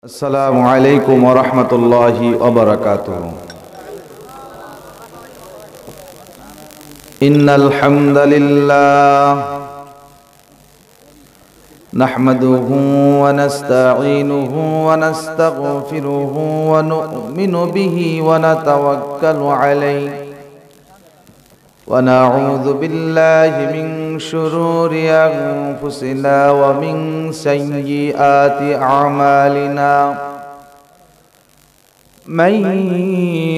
السلام عليكم ورحمة الله وبركاته. إن الحمد لله نحمده ونستعينه ونستغفره ونؤمن به ونتوكل عليه ونعوذ بالله من شرور أنفسنا ومن سيئات أعمالنا من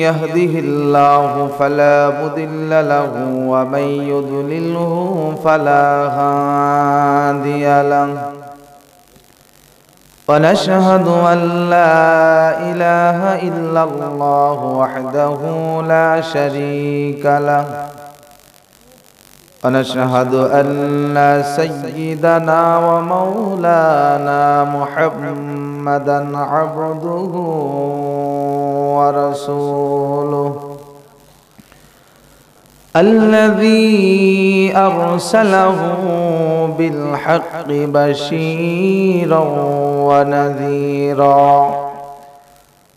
يهده الله فلا مضل له ومن يضلله فلا هادي له ونشهد أن لا إله إلا الله وحده لا شريك له ونشهد أن سيدنا ومولانا محمدا عبده ورسوله الذي أرسله بالحق بشيرا ونذيرا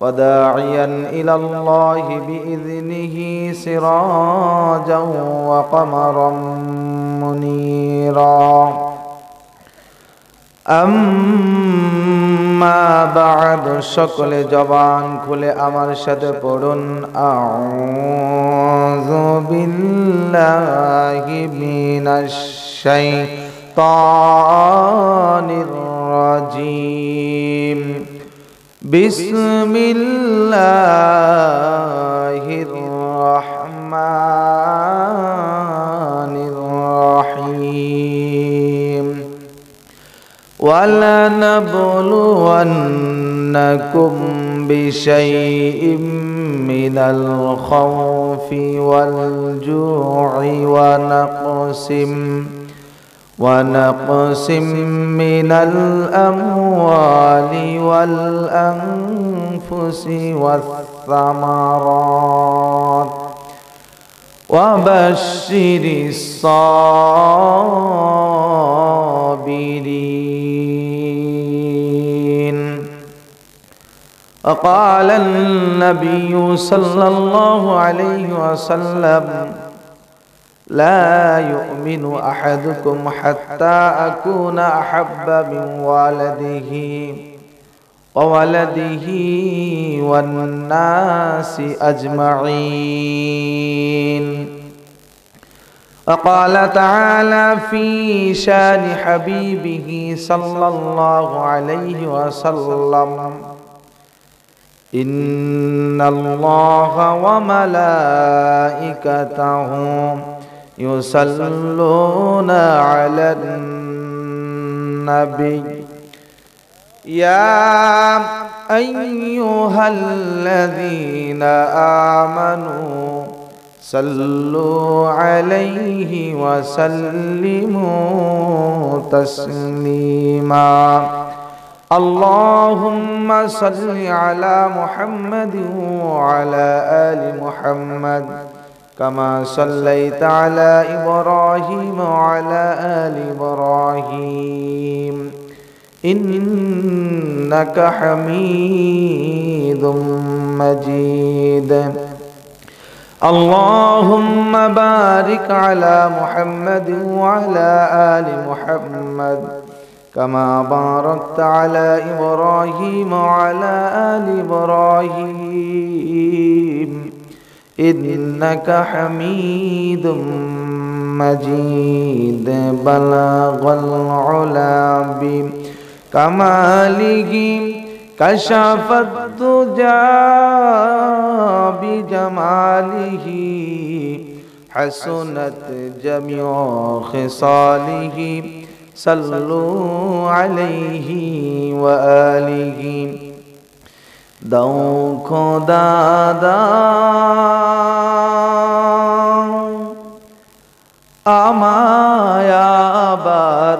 وداعيا إلى الله بإذنه سراجا وقمرا منيرا أما بعد সকল জবান খুলে আমার সাথে পড়ুন আউযু বিল্লাহি মিনাশ শাইতানির রাজীম বিসমিল্লাহির রহমানির রহিম وَلَنَبْلُوَنَّكُمْ بِشَيْءٍ مِّنَ الْخَوْفِ وَالْجُوعِ ونقص من الأموال والأنفس والثمرات وبشر الصابرين. وقال النبي صلى الله عليه وسلم لا يؤمن أحدكم حتى أكون أحب من وولده والناس أجمعين. وقال تعالى في شان حبيبه صلى الله عليه وسلم إن الله وملائكته يصلون على النبي يا أيها الذين آمنوا صلوا عليه وسلموا تسليما. اللهم صل على محمد وعلى آل محمد كما صليت على إبراهيم وعلى آل إبراهيم إنك حميد مجيد. اللهم بارك على محمد وعلى آل محمد كما باركت على إبراهيم وعلى آل إبراهيم إنك حميد مجيد. بلغ العلا بكماله كشف الدجى بجماله حسنت جميع خصاله صلوا عليه وآله. দাও খোদা দাও আমায় আবার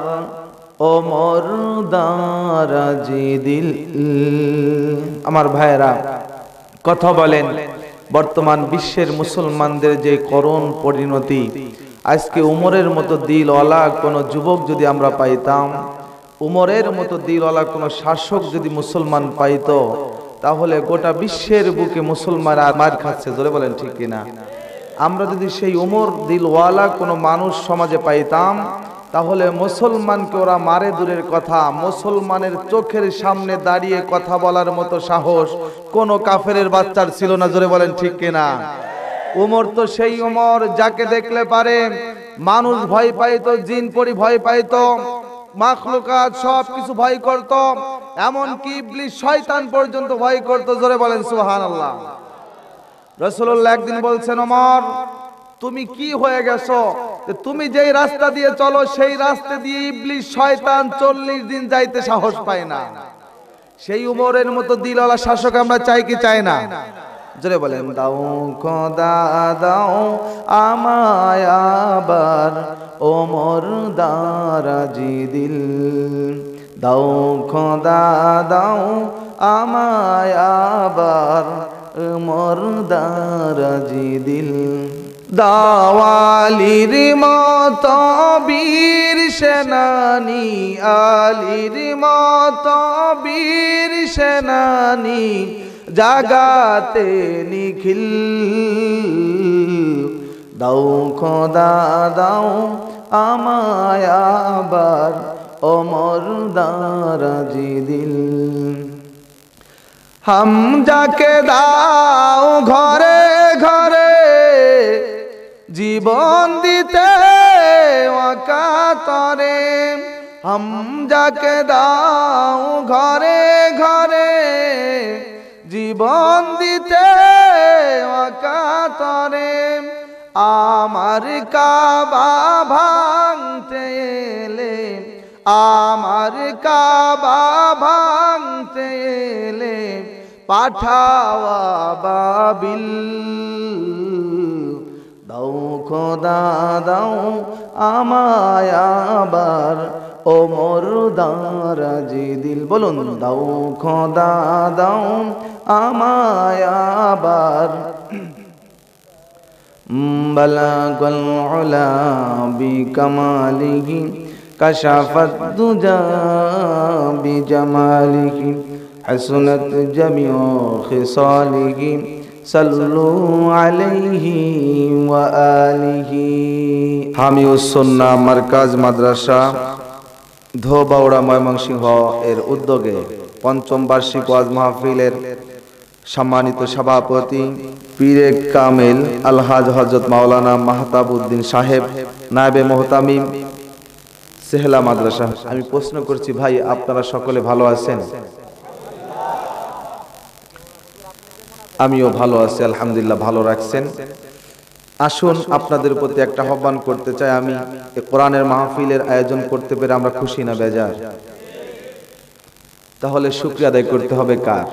ওমর দারাজি দিল। আমার ভাইরা কথা বলেন, বর্তমান বিশ্বের মুসলমানদের যে করুণ পরিণতি, আজকে উমরের মতো দিলওয়ালা কোন যুবক যদি আমরা পাইতাম, উমরের মতো দিলওয়ালা কোন শাসক যদি মুসলমান পাইতো তাহলে গোটা বিশ্বের বুকে মুসলমানরা মার খাচ্ছে, জোরে বলেন ঠিক কিনা? আমরা যদি সেই উমর দিলওয়ালা কোনো মানুষ সমাজে পাইতাম তাহলে মুসলমানকে ওরা মারে দূরের কথা, মুসলমানের চোখের সামনে দাঁড়িয়ে কথা বলার মতো সাহস কোন কাফেরের বাচ্চার ছিল না, জোরে বলেন ঠিক কিনা? উমর তো সেই উমর যাকে দেখলে পারে মানুষ ভয় পাইতো, জিন পরি ভয় পাইতো, মাখলুকাত সব কিছু ভয় করত, এমনকি ইবলিস শয়তান পর্যন্ত ভয় করত, জোরে বলেন সুবহানাল্লাহ। রাসূলুল্লাহ একদিন বলছেন, ওমর তুমি কি হয়ে গেছো, তুমি যেই রাস্তা দিয়ে চলো সেই রাস্তা দিয়ে ইবলিস শয়তান 40 দিন যাইতে সাহস পায় না। সেই উমরের মতো দিলওয়ালা শাসক আমরা চাই কি চাই না? জোরে বলেন, দাও খোদা দাও আমায় আবার ওমর দারাজি দিল, দাও খোদা দাও আমায় আবার ওমর দারাজি দিল, দাওয়ালির মত বীর সেনানি, আলির মত বীর সেনানি জাগাতে নিখিল, দাও খোদা দাও আমায় আবার ওমর দারাজি দিল, হামজাকে দাও ঘরে ঘরে জীবন দিতে ওয়াকাতরে, হামজাকে দাও ঘরে ঘরে জীবন দিতে ওয়াকাতরে, আমার কাবা ভাঙতে এলে, আমার কাবা ভাঙতে এলে পাঠাওয়া বাবিল, দাও খোদা দাও আমায় আবার ওমর দারাজি দিল, বলুন দাও খোদা দাও আমায় আবার, বালাগাল উলা বিকামালিহি কাশাফাত দুজা বিজামালিহি হাসনাত জামিউ খিসালিহি সাল্লু আলাইহি ওয়া আলিহি। হামিউস সুন্নাহ মারকাজ মাদ্রাসা ধোবাউড়া ময়মনসিংহ এর উদ্যোগে পঞ্চম বার্ষিক ওয়াজ মাহফিলের সম্মানিত সভাপতি পীরে কামেল আলহাজ হযরত মাওলানা মাহতাব উদ্দিন সাহেব, নায়েবে মুহতামিম সেহলা মাদ্রাসা। আমি প্রশ্ন করছি, ভাই আপনারা সকলে ভালো আছেন? আমিও ভালো আছি আলহামদুলিল্লাহ, ভালো রাখছেন। আসুন আপনাদের প্রতি একটা আহ্বান করতে চাই, আমি এই কোরআনের মাহফিলের আয়োজন করতে পেরে আমরা খুশি না বেজার? তাহলে শুকরিয়া আদায় করতে হবে কার?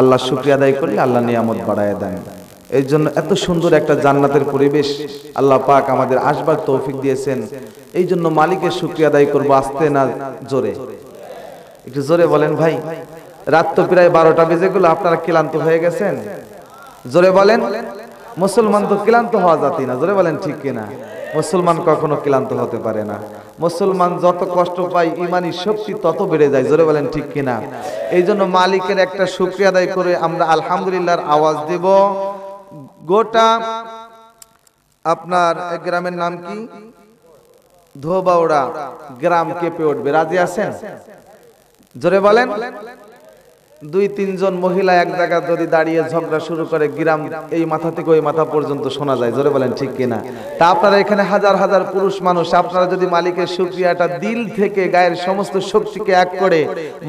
আল্লাহ। শুকরিয়া আদায় করলে আল্লাহ নিয়ামত বাড়ায় দেন। এই জন্য এত সুন্দর একটা জান্নাতের পরিবেশ আল্লাহ পাক আমাদের আসবার তৌফিক দিয়েছেন, এই জন্য মালিকের শুকরিয়া আদায় করবো। আসতে না জোরে? একটু জোরে বলেন ভাই। রাত তো প্রায় 12টা বেজে গেল, আপনারা ক্লান্ত হয়ে গেছেন? জোরে বলেন। মুসলমান তো ক্লান্ত হওয়া জাতি না, জোরে বলেন ঠিক কিনা? মুসলমান কখনো ক্লান্ত হতে পারে না। মুসলমান যত কষ্ট পায় ইমানি শক্তি তত বেড়ে যায়, জোরে বলেন ঠিক কিনা? এই জন্য মালিকের একটা শুকরিয়া আদায় করে আমরা আলহামদুলিল্লাহর আওয়াজ দেব। গোটা আপনার গ্রামের নাম কি? ধোবাউড়া গ্রাম কেঁপে উঠবে। রাজি আছেন? জোরে বলেন। 2-3 জন মহিলা এক জায়গা যদি দাঁড়িয়ে ঝগড়া শুরু করে, গ্রাম এই মাথা থেকে ওই মাথা পর্যন্ত শোনা যায়, জোরে বলেন ঠিক কিনা? তা আপনারা এখানে হাজার হাজার পুরুষ মানুষ, আপনারা যদি মালিকের শুকরিয়াটা দিল থেকে গায়ের সমস্ত শক্তিকে এক করে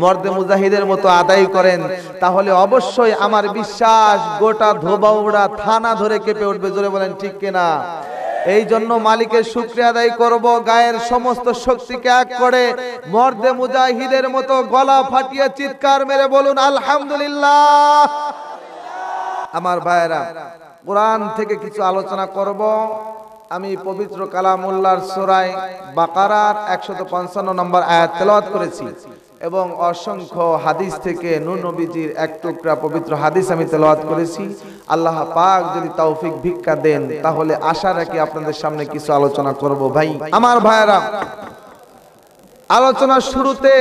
মর্দে মুজাহিদের মতো আদায় করেন, তাহলে অবশ্যই আমার বিশ্বাস গোটা ধোবাউড়া থানা ধরে কেঁপে উঠবে, জোরে বলেন ঠিক কিনা? এই জন্য মালিকের শুকরিয়া আদায় করব, গায়ের সমস্ত শক্তিকে এক করে মর্দে মুজাহিদের মতো গলা ফাটিয়ে চিৎকার মেরে বলুন আলহামদুলিল্লাহ। আমার ভাইরা, কোরআন থেকে কিছু আলোচনা করব। আমি পবিত্র কালামুল্লাহর সূরা বাকারার 155 নম্বর আয়াত তেলাওয়াত করেছি এবং অসংখ্য হাদিস থেকে নূর নবীজির এক টুকরা পবিত্র হাদিস আমি তেলাওয়াত করেছি। আল্লাহ পাক যদি তৌফিক ভিক্ষা দেন তাহলে আশা রাখি আপনাদের সামনে কিছু আলোচনা করব। ভাই আমার ভাইরা, আলোচনার শুরুতে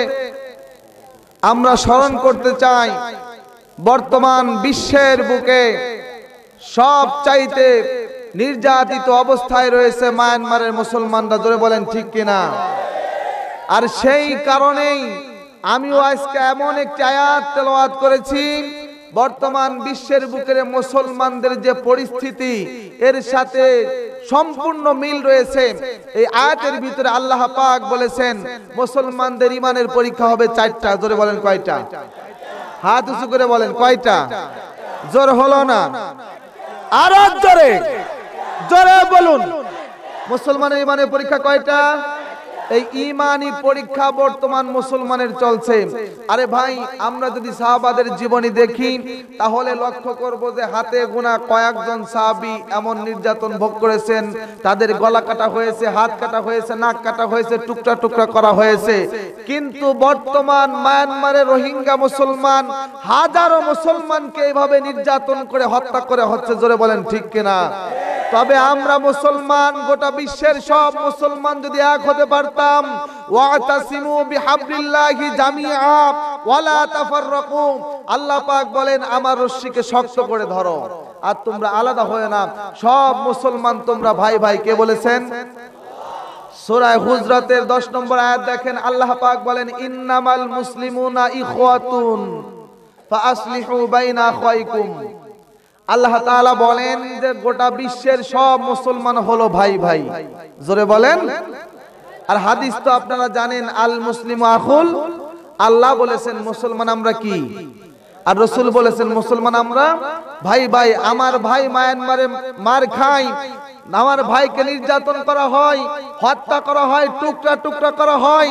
আমরা স্মরণ করতে চাই, বর্তমান বিশ্বের বুকে সবচাইতে নির্যাতিত অবস্থায় রয়েছে মায়ানমারের মুসলমানরা। জোরে বলেন ঠিক কিনা? আর সেই কারণেই আমিও আজকে এমন একটি আয়াত তেলাওয়াত করেছি, বর্তমান বিশ্বের বুকের মুসলমানদের যে পরিস্থিতি এর সাথে সম্পূর্ণ মিল রয়েছে। এই আয়াতের ভিতরে আল্লাহ পাক বলেছেন মুসলমানদের ইমানের পরীক্ষা হবে 4টা। জোরে বলেন কয়টা? হাত উঁচু করে বলেন কয়টা? জোর হলো না, আরো জোরে জোরে বলুন। মুসলমানের ইমানের পরীক্ষা কয়টা? এই ইমানি পরীক্ষা বর্তমান মুসলমানের চলছে। আরে ভাই, আমরা যদি সাহাবাদের জীবনী দেখি তাহলে লক্ষ্য করব যে হাতে গোনা কয়েকজন সাহাবী এমন নির্যাতন ভোগ করেছেন, তাদের গলা কাটা হয়েছে, হাত কাটা হয়েছে, নাক কাটা হয়েছে, টুকরা টুকরা করা হয়েছে। কিন্তু বর্তমান মায়ানমারের রোহিঙ্গা মুসলমান হাজারো মুসলমানকে এইভাবে নির্যাতন করে হত্যা করে হচ্ছে। জোরে বলেন ঠিক কিনা? তবে আমরা মুসলমান, গোটা বিশ্বের সব মুসলমান যদি এক হতে পারতাম, ওয়াতাসিমু বিহাবলিল্লাহি জামিআ ওয়ালা তাফাররাকু, আল্লাহ পাক বলেন আমার রশ্মিকে শক্ত করে ধরো আর তোমরা আলাদা হয়ে না, সব মুসলমান তোমরা ভাই ভাই। কে বলেছেন? সূরা হুজরাতের 10 নম্বর আয়াত দেখেন, আল্লাহ পাক বলেন ইন্নামাল মুসলিমুনা ইখওয়াতুন ফাআসলিহু বাইনা আখাইকুম। আল্লাহ তাআলা বলেন যে গোটা বিশ্বের সব মুসলমান হলো ভাই ভাই। জোরে বলেন। আর হাদিস তো আপনারা জানেন, আল মুসলিমু আখুল। আল্লাহ বলেছেন মুসলমান আমরা কি, আর রাসূল বলেছেন মুসলমান আমরা ভাই ভাই। আমার ভাই মায়ানমারে মার খায়, আমার ভাইকে নির্যাতন করা হয়, হত্যা করা হয়, টুকরা টুকরা করা হয়।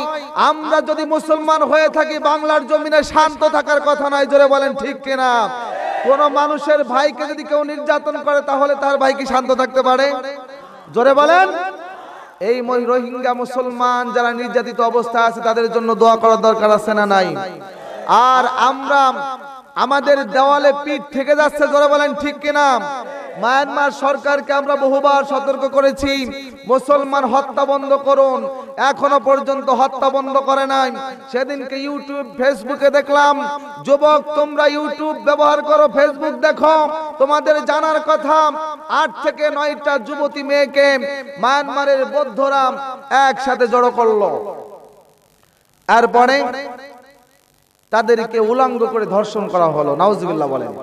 আমরা যদি মুসলমান হয়ে থাকি বাংলার জমিনে শান্ত থাকার কথা নয়। জোরে বলেন ঠিক কিনা? কোন মানুষের ভাইকে যদি কেউ নির্যাতন করে তাহলে তার ভাই কি শান্ত থাকতে পারে? জোরে বলেন। এই রোহিঙ্গা মুসলমান যারা নির্যাতিত অবস্থায় আছে তাদের জন্য দোয়া করার দরকার আছে না নাই? আর আমরা আমাদের দেওয়ালে পিঠ থেকে যাচ্ছে। জোরে বলেন ঠিক কিনা? মায়ানমার সরকারকে আমরা বহুবার সতর্ক করেছি মুসলমান হত্যা বন্ধ করুন, এখনো পর্যন্ত হত্যা বন্ধ করে নাই। সেদিনকে ইউটিউব ফেসবুকে দেখলাম, যুবক তোমরা ইউটিউব ব্যবহার করো, ফেসবুক দেখো, তোমাদের জানার কথা 8 থেকে 9টা যুবতী মেয়েকে মায়ানমারের বৌদ্ধরা একসাথে জড়ো করলো। এরপরে তাদেরকে উলঙ্গ করে ধর্ষণ করা হলো। নাউজুবিল্লাহ বলেন।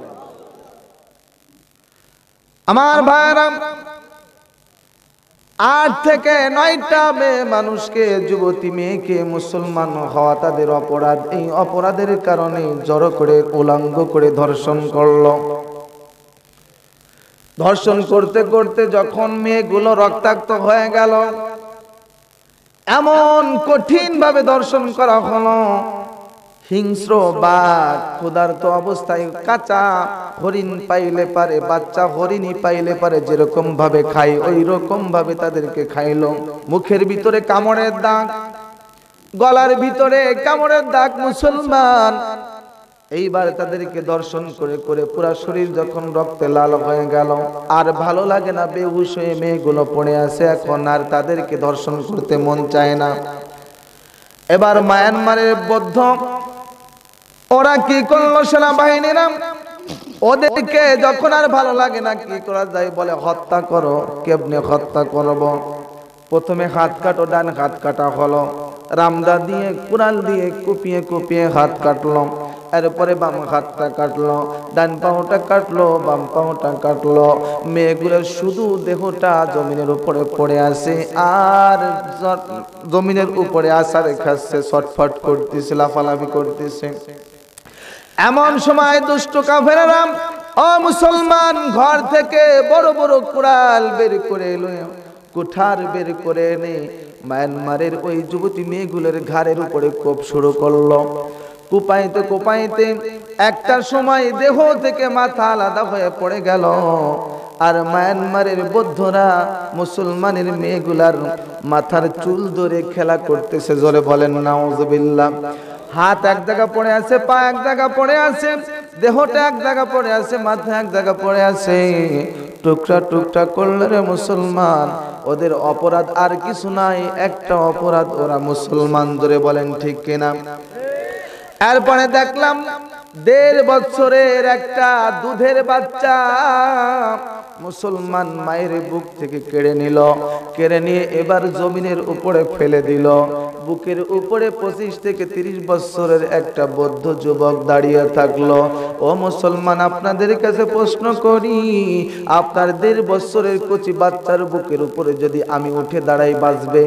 আমার ভাইরা, 8 থেকে 9টা মেয়ে মানুষকে, যুবতী মেয়েকে মুসলমান হওয়া তাদের অপরাধ। এই অপরাধের কারণে জড়ো করে উলঙ্গ করে ধর্ষণ করলো। ধর্ষণ করতে করতে যখন মেয়েগুলো রক্তাক্ত হয়ে গেল, এমন কঠিন ভাবে ধর্ষণ করা হলো, হিংস্র বাঘ ক্ষুধার্ত অবস্থায় কাঁচা হরিণ পাইলে পারে, বাচ্চা হরিণী পাইলে পারে যেরকম ভাবে খাই ওই রকম ভাবে তাদেরকে খাইলো। মুখের ভিতরে কামড়ের দাগ, গলার ভিতরে কামড়ের দাগ মুসলমান। এইবার তাদেরকে দর্শন করে করে পুরা শরীর যখন রক্তে লাল হয়ে গেল, আর ভালো লাগে না, বেহুশ হয়ে মেয়েগুলো পড়ে আছে। এখন আর তাদেরকে দর্শন করতে মন চায় না। এবার মায়ানমারের বৌদ্ধ ওরা কি করলো, সেনাবাহিনীরা ওদেরকে যখন আর ভালো লাগে না, কি করা যায়, বলে হত্যা করো। কেমনে হত্যা করব? প্রথমে হাত কাটো, ডান হাত কাটা হলো, রামদা দিয়ে কুড়াল দিয়ে কুপিয়ে কুপিয়ে হাত কাটলো। এরপরে বাম হাতটা কাটলো, ডান পাওটা কাটলো, বাম পাওটা কাটলো। মেয়েগুলোর শুধু দেহটা জমিনের উপরে পড়ে আসে, আর জমিনের উপরে আসারে খাচ্ছে, ছটফট করতেছে, লাফালাফি করতেছে। এমন সময় দুষ্ট কাফেররা, ও মুসলমান, ঘর থেকে বড় বড় কুড়াল বের করে এলো, কুঠার বের করে এনে মায়ানমারের ওই যুবতী মেয়েগুলোর ঘাড়ের উপরে কোপ শুরু করলো। কোপাইতে কোপাইতে একটা সময় দেহ থেকে মাথা আলাদা হয়ে পড়ে গেল। আর মায়ানমারের বৌদ্ধরা মুসলমানের মেয়েগুলার মাথার চুল ধরে খেলা করতেছে। জোরে বলেন নাউজুবিল্লাহ। হাত এক জায়গা পড়ে আছে, পা এক জায়গা পড়ে আছে, দেহটা এক জায়গা পড়ে আছে, মাথা এক জায়গা পড়ে আছে। টুকরা টুকরা করলে রে মুসলমান, ওদের অপরাধ আর কিছু নাই, একটা অপরাধ ওরা মুসলমান। ধরে বলেন ঠিক কিনা? এরপরে দেখলাম 1.5 বছরের একটা দুধের বাচ্চা মুসলমান মায়ের বুক থেকে কেড়ে নিল, কেড়ে নিয়ে এবার জমিনের উপরে ফেলে দিল। বুকের উপরে 25 থেকে 30 বছরের একটা বৌদ্ধ যুবক দাঁড়িয়ে থাকলো। ও মুসলমান, আপনাদের কাছে প্রশ্ন করি, আপনার 1.5 বছরের কচি বাচ্চার বুকের উপরে যদি আমি উঠে দাঁড়াই, বাঁচবে?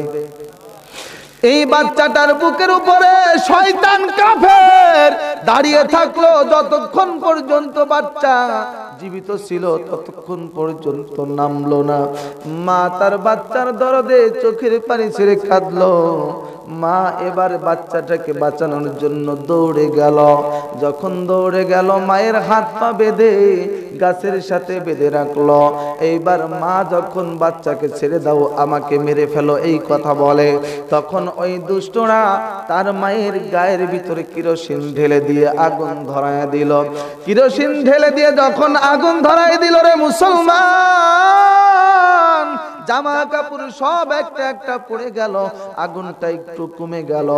এই বাচ্চাটার বুকের উপরে শয়তান কাফের দাঁড়িয়ে থাকলো। যতক্ষণ পর্যন্ত বাচ্চা জীবিত ছিল ততক্ষণ পর্যন্ত নামলো না। মা তার বাচ্চার দরদে চোখের পানি ছেড়ে কাঁদলো। মা এবার বাচ্চাটাকে বাঁচানোর জন্য দৌড়ে গেল। যখন দৌড়ে গেল, মায়ের হাত পা বেঁধে গাছের সাথে বেঁধে রাখলো। এইবার মা যখন বাচ্চাকে ছেড়ে দাও, আমাকে মেরে ফেলো এই কথা বলে, তখন ওই দুষ্টরা তার মায়ের গায়ের ভিতরে কিরোসিন ঢেলে দিয়ে আগুন ধরায় দিল। কিরোসিন ঢেলে দিয়ে যখন আগুন ধরায় দিল রে মুসলমান, জামা কাপড় সব একটা একটা পড়ে গেল, আগুনটা একটু কমে গেল।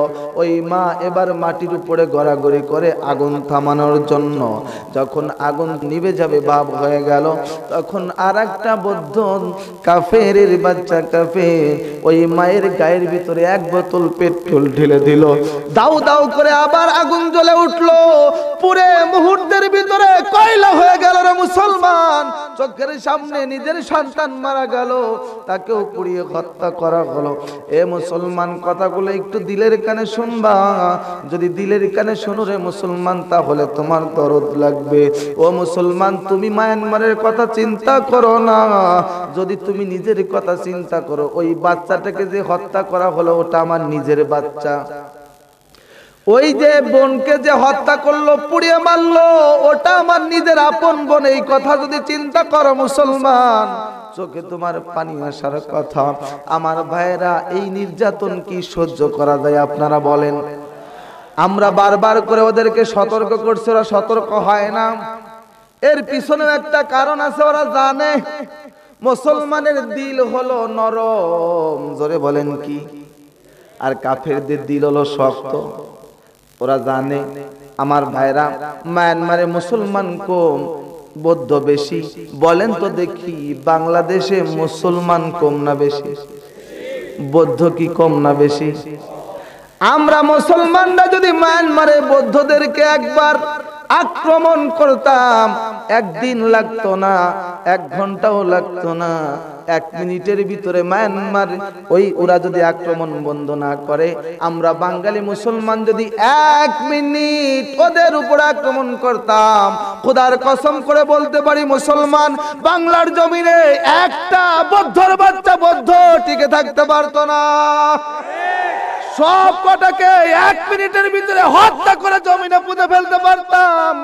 ওই মা এবার মাটির উপরে গড়াগড়ি করে আগুন থামানোর জন্য। যখন আগুন নিভে যাবে ভাব হয়ে গেল, তখন আর একটা বৌদ্ধ কাফেরের বাচ্চা কাফের ওই মায়ের গায়ের ভিতরে 1 বোতল পেট্রোল ঢেলে দিল। দাউ দাউ করে আবার আগুন জ্বলে উঠলো। পুরে মুহূর্তের ভিতরে কয়লা হয়ে গেল রে মুসলমান। চোখের সামনে নিজের সন্তান মারা গেল, তাকেও পুড়িয়ে হত্যা করা হলো। এ মুসলমান, কথাগুলো একটু দিলের কানে শুনবা। যদি দিলের কানে শোনো রে মুসলমান, তাহলে তোমার দরদ লাগবে। ও মুসলমান, তুমি মায়ানমারের কথা চিন্তা করো না, যদি তুমি নিজের কথা চিন্তা করো। ওই বাচ্চাটাকে যে হত্যা করা হলো, ওটা আমার নিজের বাচ্চা। ওই যে বোনকে যে হত্যা করলো, পুড়িয়ে মারলো, ওটা আমার নিজের আপন বোন। এই কথা যদি চিন্তা করো মুসলমান, চোখে তোমার পানি আসার কথা। আমার ভাইরা, এই নির্যাতন কি সহ্য করা যায় আপনারা বলেন? আমরা বারবার করে ওদেরকে সতর্ক করছি, ওরা সতর্ক হয় না। এর পিছনেও একটা কারণ আছে, ওরা জানে মুসলমানের দিল হলো নরম। জোরে বলেন কি? আর কাফেরদের দিল হলো শক্ত। ওরা জানে। আমার ভাইরা, মায়ানমারে মুসলমান কম, বৌদ্ধ বেশি। বলেন তো দেখি, বাংলাদেশে মুসলমান কম না বেশি? বৌদ্ধ কি কম না বেশি? আমরা মুসলমানরা যদি মায়ানমারে বৌদ্ধদেরকে একবার আক্রমণ করতাম, একদিন লাগতো না, 1 ঘন্টাও লাগতো না, 1 মিনিটের ভিতরে মায়ানমার ওরা যদি আক্রমণ বন্ধ না করে, আমরা বাঙালি মুসলমান যদি 1 মিনিট ওদের উপর আক্রমণ করতাম, খোদার কসম করে বলতে পারি মুসলমান, বাংলার জমিনে একটা বৌদ্ধর বাচ্চা বৌদ্ধ টিকে থাকতে পারতো না। সব কটাকে 1 মিনিটের ভিতরে হত্যা করে জমিনে পুঁতে ফেলতে পারতাম।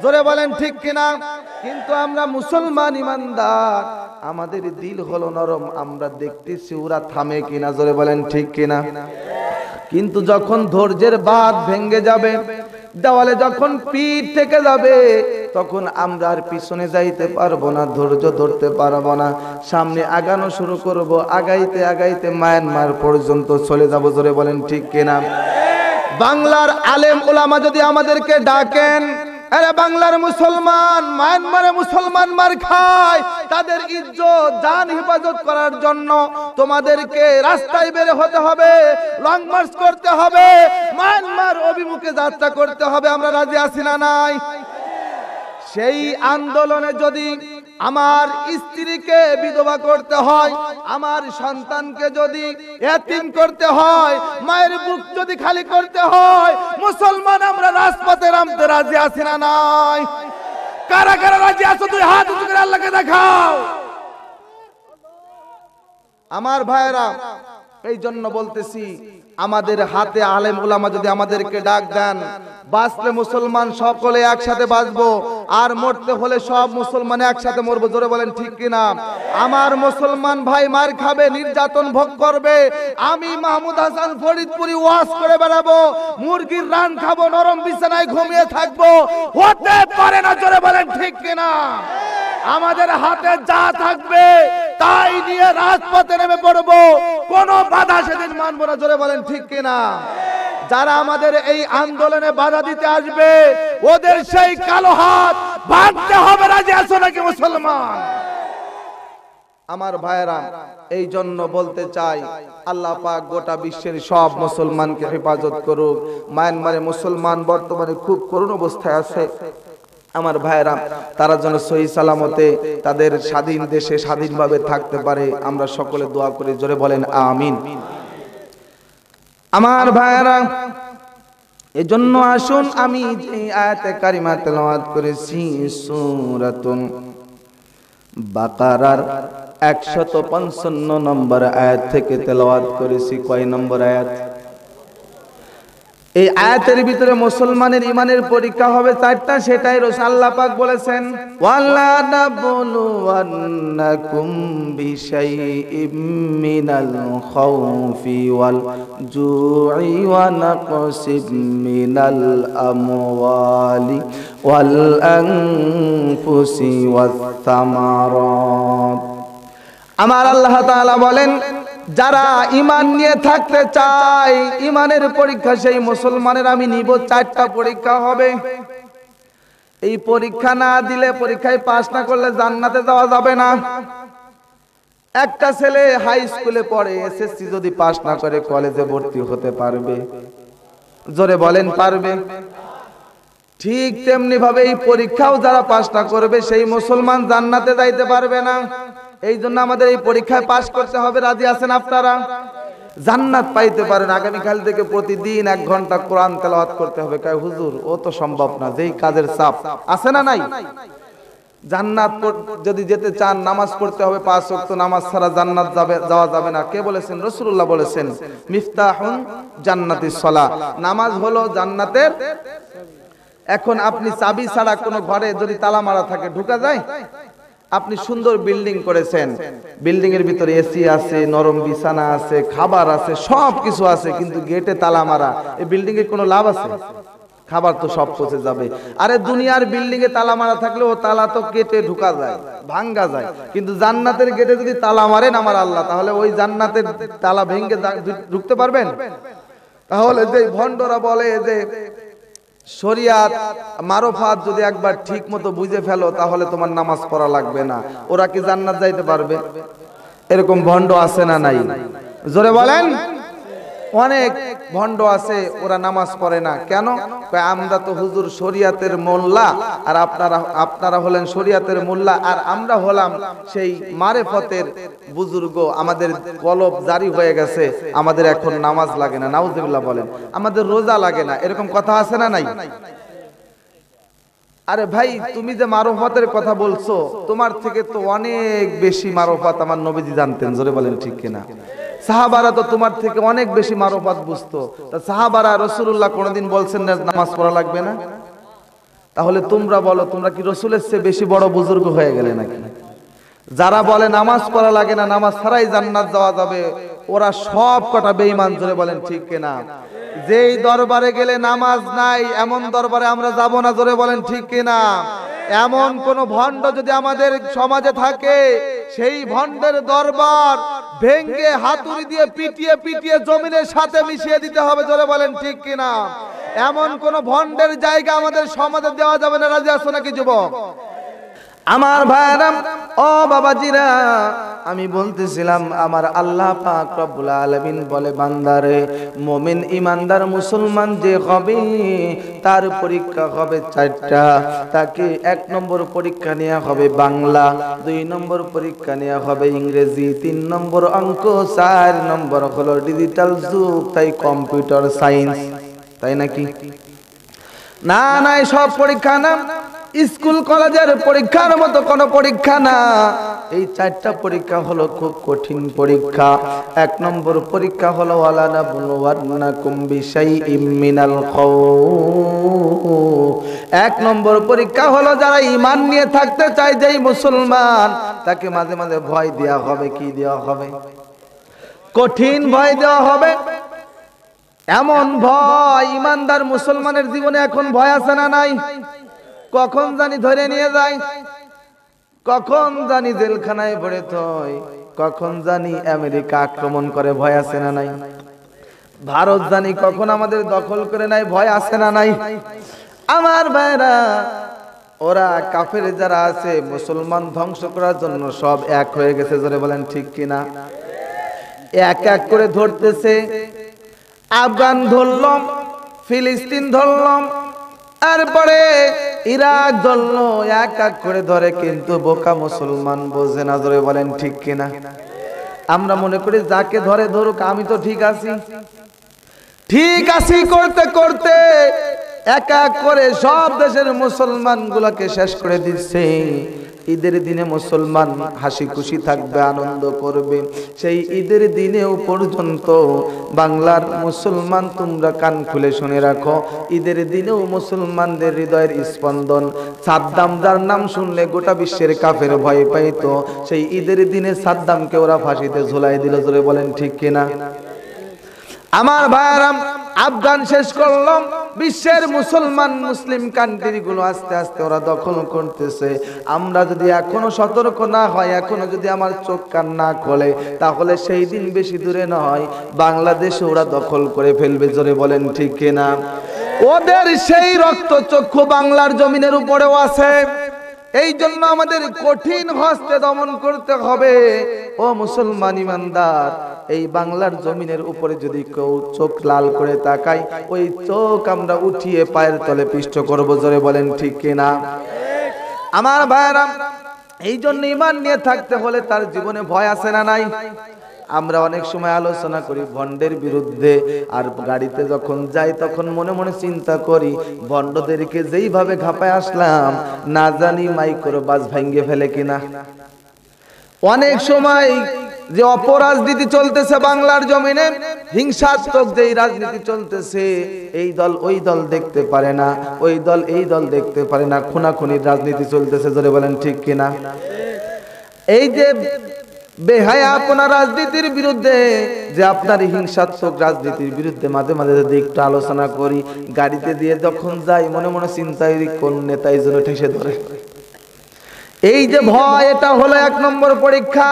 জোরে বলেন ঠিক কিনা? কিন্তু আমরা মুসলমান ইমানদার, আমাদের দিল হলো নরম। আমরা দেখতেছি ওরা থামে কিনা। জোরে বলেন ঠিক কিনা? কিন্তু যখন ধৈর্যের বাঁধ ভেঙে যাবে, দেওয়ালে যখন পিঠ থেকে যাবে, তখন আমরা আর পিছনে যাইতে পারবো না, ধৈর্য ধরতে পারবো না, সামনে আগানো শুরু করব। আগাইতে আগাইতে মায়ানমার পর্যন্ত চলে যাব। জোরে বলেন ঠিক কিনা? বাংলার আলেম ওলামা যদি আমাদেরকে ডাকেন, আরে বাংলার মুসলমান মায়ানমারে মুসলমান মার খায়, তাদের ইজ্জত জান হেফাজত করার জন্য তোমাদেরকে রাস্তায় বের হতে হবে, লং মার্চ করতে হবে, মায়ানমার অভিমুখে যাত্রা করতে হবে। আমরা রাজি আছি না নাই? সেই আন্দোলনে যদি আমার স্ত্রীকে বিধবা করতে হয়, আমার সন্তানকে যদি এতিম করতে হয়, মায়ের বুক যদি খালি করতে হয়, মুসলমান আমরা রাজপথে নামতে রাজি আছি না নাই? কারা কারা রাজি আছো? 2 হাত উঁচু করে আল্লাহকে দেখাও। আমার ভাইরা, এই জন্য বলতেছি, আমাদের হাতে আলেম উলামা যদি আমাদেরকে ডাক দেন, বাঁচলে মুসলমান সকলে একসাথে বাঁচবো, আর মরতে হলে সব মুসলমান একসাথে মরবো। জোরে বলেন ঠিক কিনা? আমার মুসলমান ভাই মার খাবে, নির্যাতন ভোগ করবে, আমি মাহমুদ হাসান ফরিদপুরি ওয়াজ করে বেড়াবো, মুরগির রান খাবো, নরম বিছানায় ঘুমিয়ে থাকবো, হতে পারে না। জোরে বলেন ঠিক কিনা? আমাদের হাতে যা থাকবে তাই নিয়ে রাজপথে নেমে পড়বো, কোনো বাধা সেদিন মানবো না। জোরে বলেন ঠিক কিনা? যারা আমাদের এই আন্দোলনে বাধা দিতে আসবে ওদের সেই কালো হাত ভাঙতে হবে। রাজি আছো নাকি মুসলমান? আমার ভাইরা, এই জন্য বলতে চাই আল্লাহ পাক গোটা বিশ্বের সব মুসলমানকে হেফাজত করুক। মায়ানমারে মুসলমান বর্তমানে খুব করুণ অবস্থায় আছে। আমার ভাইরা, তারা যেন সহি সালামতে তাদের স্বাধীন দেশে স্বাধীনভাবে থাকতে পারে, আমরা সকলে দোয়া করি। জোরে বলেন আমিন। আমার ভাইরা, এজন্য আসুন আমি এই আয়াতে কারিমা তেলাওয়াত করেছি সূরাতুন বাকারার 155 নম্বর আয়াত থেকে তেলাওয়াত করেছি। কয় নম্বর আয়াত? এই আয়াতের ভিতরে মুসলমানের ইমানের পরীক্ষা হবে 4টা, সেটাই রাসূল আল্লাহ পাক বলেছেন, ওয়ালা নাবলুওয়ান্নাকুম বিশাইইম মিনাল খাউফি ওয়াল জুই ওয়া নাকসিম মিনাল আমওয়ালি ওয়াল আনফুসি ওয়াস সামারাত। আমার আল্লাহ তাআলা বলেন, যারা ঈমান নিয়ে থাকতে চায়, ঈমানের পরীক্ষা সেই মুসলমানের আমি নিব। 4টা পরীক্ষা হবে। এই পরীক্ষা না দিলে, পরীক্ষায় পাস না করলে জান্নাতে যাওয়া যাবে না। একটা ছেলে হাই স্কুলে পড়ে, এসএসসি যদি পাস না করে কলেজে ভর্তি হতে পারবে? জোরে বলেন পারবে? ঠিক তেমনি ভাবে এই পরীক্ষাও যারা পাস না করবে সেই মুসলমান জান্নাতে যাইতে পারবে না। এই জন্য আমাদের এই পরীক্ষায় পাস করতে হবে। রাজি আছেন আপনারা? জান্নাত পাইতে পারেন আগামীকাল থেকে প্রতিদিন 1 ঘন্টা কোরআন তেলাওয়াত করতে হবে। কয় হুজুর ও তো সম্ভব না, যেই কাজের চাপ আছে না নাই। জান্নাত যদি যেতে চান নামাজ পড়তে হবে 5 ওয়াক্ত, নামাজ ছাড়া জান্নাত যাওয়া যাবে না। কে বলেছেন? রাসূলুল্লাহ বলেছেন, মিফতাহুন জান্নাতিস সালাহ, নামাজ হলো জান্নাতের। এখন আপনি চাবি ছাড়া কোনো ঘরে যদি তালা মারা থাকে ঢোকা যায়? আপনি সুন্দর বিল্ডিং করেছেন, বিল্ডিং এর ভিতরে এসি আছে, নরম বিছানা আছে, খাবার আছে, সব কিছু আছে, কিন্তু গেটে তালা মারা। এই বিল্ডিং এর কোনো লাভ আছে? খাবার তো সব পচে যাবে। আরে দুনিয়ার বিল্ডিং এ তালা মারা থাকলে ও তালা তো কেটে ঢোকা যায়, ভাঙ্গা যায়, কিন্তু জান্নাতের গেটে যদি তালা মারেন আমার আল্লাহ, তাহলে ওই জান্নাতের তালা ভেঙে ঢুকতে পারবেন? তাহলে যে ভণ্ডরা বলে যে শরিয়াত মারফাত যদি একবার ঠিক মতো বুঝে ফেলো তাহলে তোমার নামাজ পড়া লাগবে না, ওরা কি জান্নাত যাইতে পারবে? এরকম ভণ্ড আছে না নাই? জোরে বলেন। অনেক ভণ্ড আছে, ওরা নামাজ পড়ে না। কেন? আমরা তো হুজুর শরিয়াতের মোল্লা, আর আপনারা হলেন শরিয়াতের মোল্লা, আর আমরা হলাম সেই মারেফতের বুজুর্গ, আমাদের কলব জারি হয়ে গেছে, আমাদের এখন নামাজ লাগে না। নাউজুবিল্লাহ বলেন। আমাদের রোজা লাগে না, এরকম কথা আছে না নাই? আরে ভাই, তুমি যে মারফতের কথা বলছো, তোমার থেকে তো অনেক বেশি মারফত আমার নবীজি জানতেন। জোরে বলেন ঠিক কিনা? সাহাবারা তো তোমার থেকে অনেক বেশি মারফত বুঝতো। তা সাহাবারা রাসূলুল্লাহ কোনদিন বলছেন না নামাজ পড়া লাগবে না? তাহলে তোমরা বলো, তোমরা কি রাসূলের চেয়ে বেশি বড় বুজুর্গ হয়ে গেলে নাকি? যারা বলে নামাজ পড়া লাগে না, নামাজ ছাড়াই জান্নাত যাওয়া যাবে, ওরা সব কটা বেঈমান। জোরে বলেন ঠিক কিনা? যেই দরবারে গেলে নামাজ নাই এমন দরবারে আমরা যাব না। জোরে বলেন ঠিক কিনা? এমন কোন ভণ্ড যদি আমাদের সমাজে থাকে, সেই ভণ্ডের দরবার ভেঙ্গে হাতুড়ি দিয়ে পিটিয়ে পিটিয়ে জমিনের সাথে মিশিয়ে দিতে হবে। জোরে বলেন ঠিক কিনা? এমন কোন ভণ্ডের জায়গা আমাদের সমাজে দেওয়া যাবে না। রাজি আছো নাকি যুবক? আমার ভাইরা, ও বাবাজিরা, আমি বলতেছিলাম আমার আল্লাহ পাক রব্বুল আলামিন বলে, বান্দারে মুমিন ইমানদার মুসলমান যে হবে তার পরীক্ষা হবে 4টা। তাকে 1 নম্বর পরীক্ষা নেওয়া হবে বাংলা, 2 নম্বর পরীক্ষা নেওয়া হবে ইংরেজি, 3 নম্বর অঙ্ক, 4 নম্বর হলো ডিজিটাল যুগ, তাই কম্পিউটার সায়েন্স। তাই নাকি? না না, সব পরীক্ষা না, স্কুল কলেজের পরীক্ষার মতো কোন পরীক্ষা না। এই 4টা পরীক্ষা হলো খুব কঠিন পরীক্ষা। 1 নম্বর পরীক্ষা হলো ওয়ালা নাবলুওয়ান্নাকুম বিশাইইম মিনাল খাউফ। 1 নম্বর পরীক্ষা হলো যারা ঈমান নিয়ে থাকতে চায়, যেই মুসলমান, তাকে মাঝে মাঝে ভয় দেওয়া হবে। কি দেওয়া হবে? কঠিন ভয় দেওয়া হবে। এমন ভয়, ঈমানদার মুসলমানের জীবনে এখন ভয় আছে না নাই? কখন জানি ধরে নিয়ে যায়। কখন জানি জেলখানায় পড়ে থই, কখন জানি আমেরিকা আক্রমণ করে, ভয় আছে না নাই? ভারত জানি কখন আমাদের দখল করে নাই, ভয় আছে না নাই? আমার ভাইরা, ওরা কাফের যারা আছে মুসলমান ধ্বংস করার জন্য সব এক হয়ে গেছে, জোরে বলেন ঠিক কিনা? এক এক করে ধরতেছে। আফগান ধরলাম, ফিলিস্তিন ধরলাম, তারপরে ইরাক ধরলো, এক এক করে ধরে, কিন্তু বোকা মুসলমান বোঝে না, জোরে বলেন ঠিক কিনা? আমরা মনে করি যাকে ধরে ধরুক, আমি তো ঠিক আছি, ঠিক আছি করতে করতে এক এক করে সব দেশের মুসলমান গুলাকে শেষ করে দিচ্ছে। ঈদের দিনে মুসলমান হাসি খুশি থাকবে, আনন্দ করবে, সেই ঈদের দিনেও পর্যন্ত বাংলার মুসলমান তোমরা কান খুলে শুনে রাখো, ঈদের দিনেও মুসলমানদের হৃদয়ের স্পন্দন। সাদ্দাম যার নাম শুনলে গোটা বিশ্বের কাফের ভয় পাইতো, সেই ঈদের দিনে সাদ্দামকে ওরা ফাঁসিতে ঝুলাই দিল, জোরে বলেন ঠিক কিনা? আমার ভাইয়ারাম, আফগান শেষ করলাম, বিশ্বের মুসলমান মুসলিম কান্ট্রি গুলো আস্তে আস্তে ওরা দখল করতেছে। আমরা যদি এখনো সতর্ক না হয়, এখনো যদি আমার চোখ কান না খোলে, তাহলে সেই দিন বেশি দূরে নয়, বাংলাদেশে ওরা দখল করে ফেলবে, জোরে বলেন ঠিক কিনা? ওদের সেই রক্ত চক্ষু বাংলার জমিনের উপরেও আছে। এই জন্য আমাদের কঠিন হস্তে দমন করতে হবে। ও মুসলমান ইমানদার, এই বাংলার জমিনের উপরে যদি কেউ চোখ লাল করে তাকায়, ওই চোখ আমরা উঠিয়ে পায়ের তলে পিষ্ট করব, জোরে বলেন ঠিক কিনা? আমার ভাইরা, এই জন্য ঈমান নিয়ে থাকতে হলে তার জীবনে ভয় আছে না নাই? আমরা অনেক সময় আলোচনা করি ভণ্ডের বিরুদ্ধে, আর গাড়িতে যখন যাই তখন মনে মনে চিন্তা করি, ভণ্ডদেরকে যেইভাবে ঘাপায় আসলাম, না জানি মাইক্রো বাস ভেঙে ফেলে কিনা। অনেক সময় যে অপরাজনীতি চলতেছে বাংলার জমিনে, হিংসাত্মক যেই রাজনীতি চলতেছে, এই দল ওই দল দেখতে পারে না, ওই দল এই দল দেখতে পারে না, খুনাখুনির রাজনীতি চলতেছে, জোরে বলেন ঠিক কিনা? এই যে বেহায়া আপনার রাজনীতির বিরুদ্ধে, যে আপনার হিংসাত্মক রাজনীতির বিরুদ্ধে মাঝে মাঝে যদি একটু আলোচনা করি, গাড়িতে দিয়ে যখন যাই মনে মনে চিন্তায় কোন নেতাই যেন ঠেসে ধরে। এই যে ভয়, এটা হলো এক নম্বর পরীক্ষা।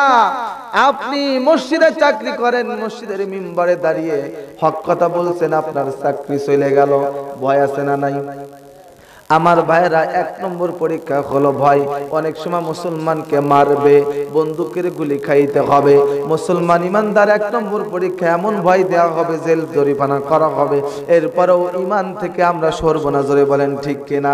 আপনি মসজিদে চাকরি করেন, মসজিদের মিম্বরে দাঁড়িয়ে হক কথা বলছেন, আপনার চাকরি চলে গেল, ভয় আছে না নাই? আমার ভাইরা, এক নম্বর পরীক্ষা হলো ভয়। অনেক সময় মুসলমানকে মারবে, বন্দুকের গুলি খাইতে হবে। মুসলমান ইমানদার এক নম্বর পরীক্ষা এমন ভয় দেওয়া হবে, জেল জরিমানা করা হবে, এরপরেও ইমান থেকে আমরা সরব না, জোরে বলেন ঠিক কিনা?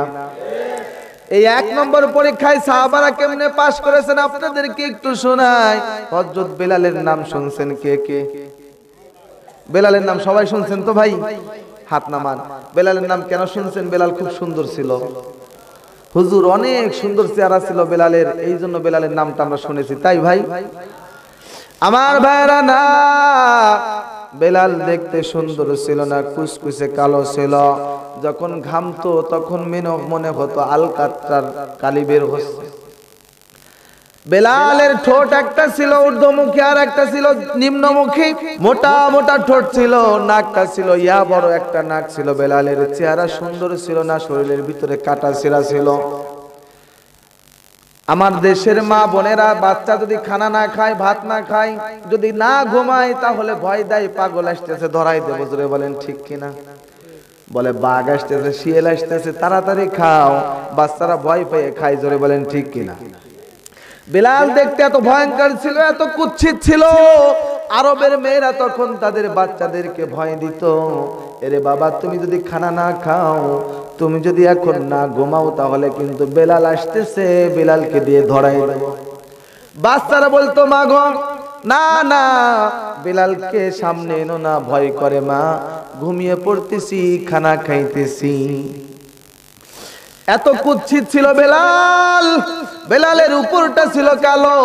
এই এক নম্বর পরীক্ষায় সাহাবারা কেমনে পাস করেছেন আপনাদেরকে একটু শোনাই। হযরত বেলালের নাম শুনছেন কে কে? বেলালের নাম সবাই শুনছেন তো ভাই? হাত নামান। বেলালের নাম কেন শুনছেন? বেলাল খুব সুন্দর ছিল, হুজুর অনেক সুন্দর চেহারা ছিল বেলালের, এই জন্য বেলালের নামটা আমরা শুনেছি, তাই ভাই? আমার ভাইরা না, বেলাল দেখতে সুন্দর ছিল না, কুচকুচে কালো ছিল। যখন ঘামতো তখন মনে হতো আলকাতরার কালি বের হচ্ছে। বেলালের ঠোঁট একটা ছিল ঊর্ধ্বমুখী, আর একটা ছিল নিম্নমুখী, মোটা মোটা ঠোঁট ছিল, নাকটা ছিল ইয়া বড় একটা নাক ছিল। বেলালের চেহারা সুন্দর ছিল না, শরীরের ভিতরে কাটা ছেঁড়া ছিল। আমার দেশের মা বোনেরা, বাচ্চা যদি খানা না খায়, ভাত না খায়, যদি না ঘুমায়, তাহলে ভয় দেয় পাগল আসতেছে, ধরাই দেবো, জোরে বলেন ঠিক কিনা? বলে বাঘ আসতেছে, শিয়াল আসতেছে, তাড়াতাড়ি খাও, বাচ্চারা ভয় পেয়ে খায়, জোরে বলেন ঠিক কিনা? বেলাল দেখতে এত ভয়ঙ্কর ছিল, এত কুৎসিত ছিল, আরবের মেয়েরা তখন তাদের বাচ্চাদেরকে ভয় দিত, এরে বাবা তুমি যদি খানা না খাও, তুমি যদি এখন না ঘুমাও, তাহলে কিন্তু বেলাল আসতেছে, বেলালকে দিয়ে ধরাই দেব। বাচ্চারা বলতো মা গো, না না, বেলালকে সামনে এনো না, ভয় করে মা, ঘুমিয়ে পড়তেছি, খানা খাইতেছি। এত কুৎসিত ছিল বেলাল। বেলালের উপরটা ছিল কালো,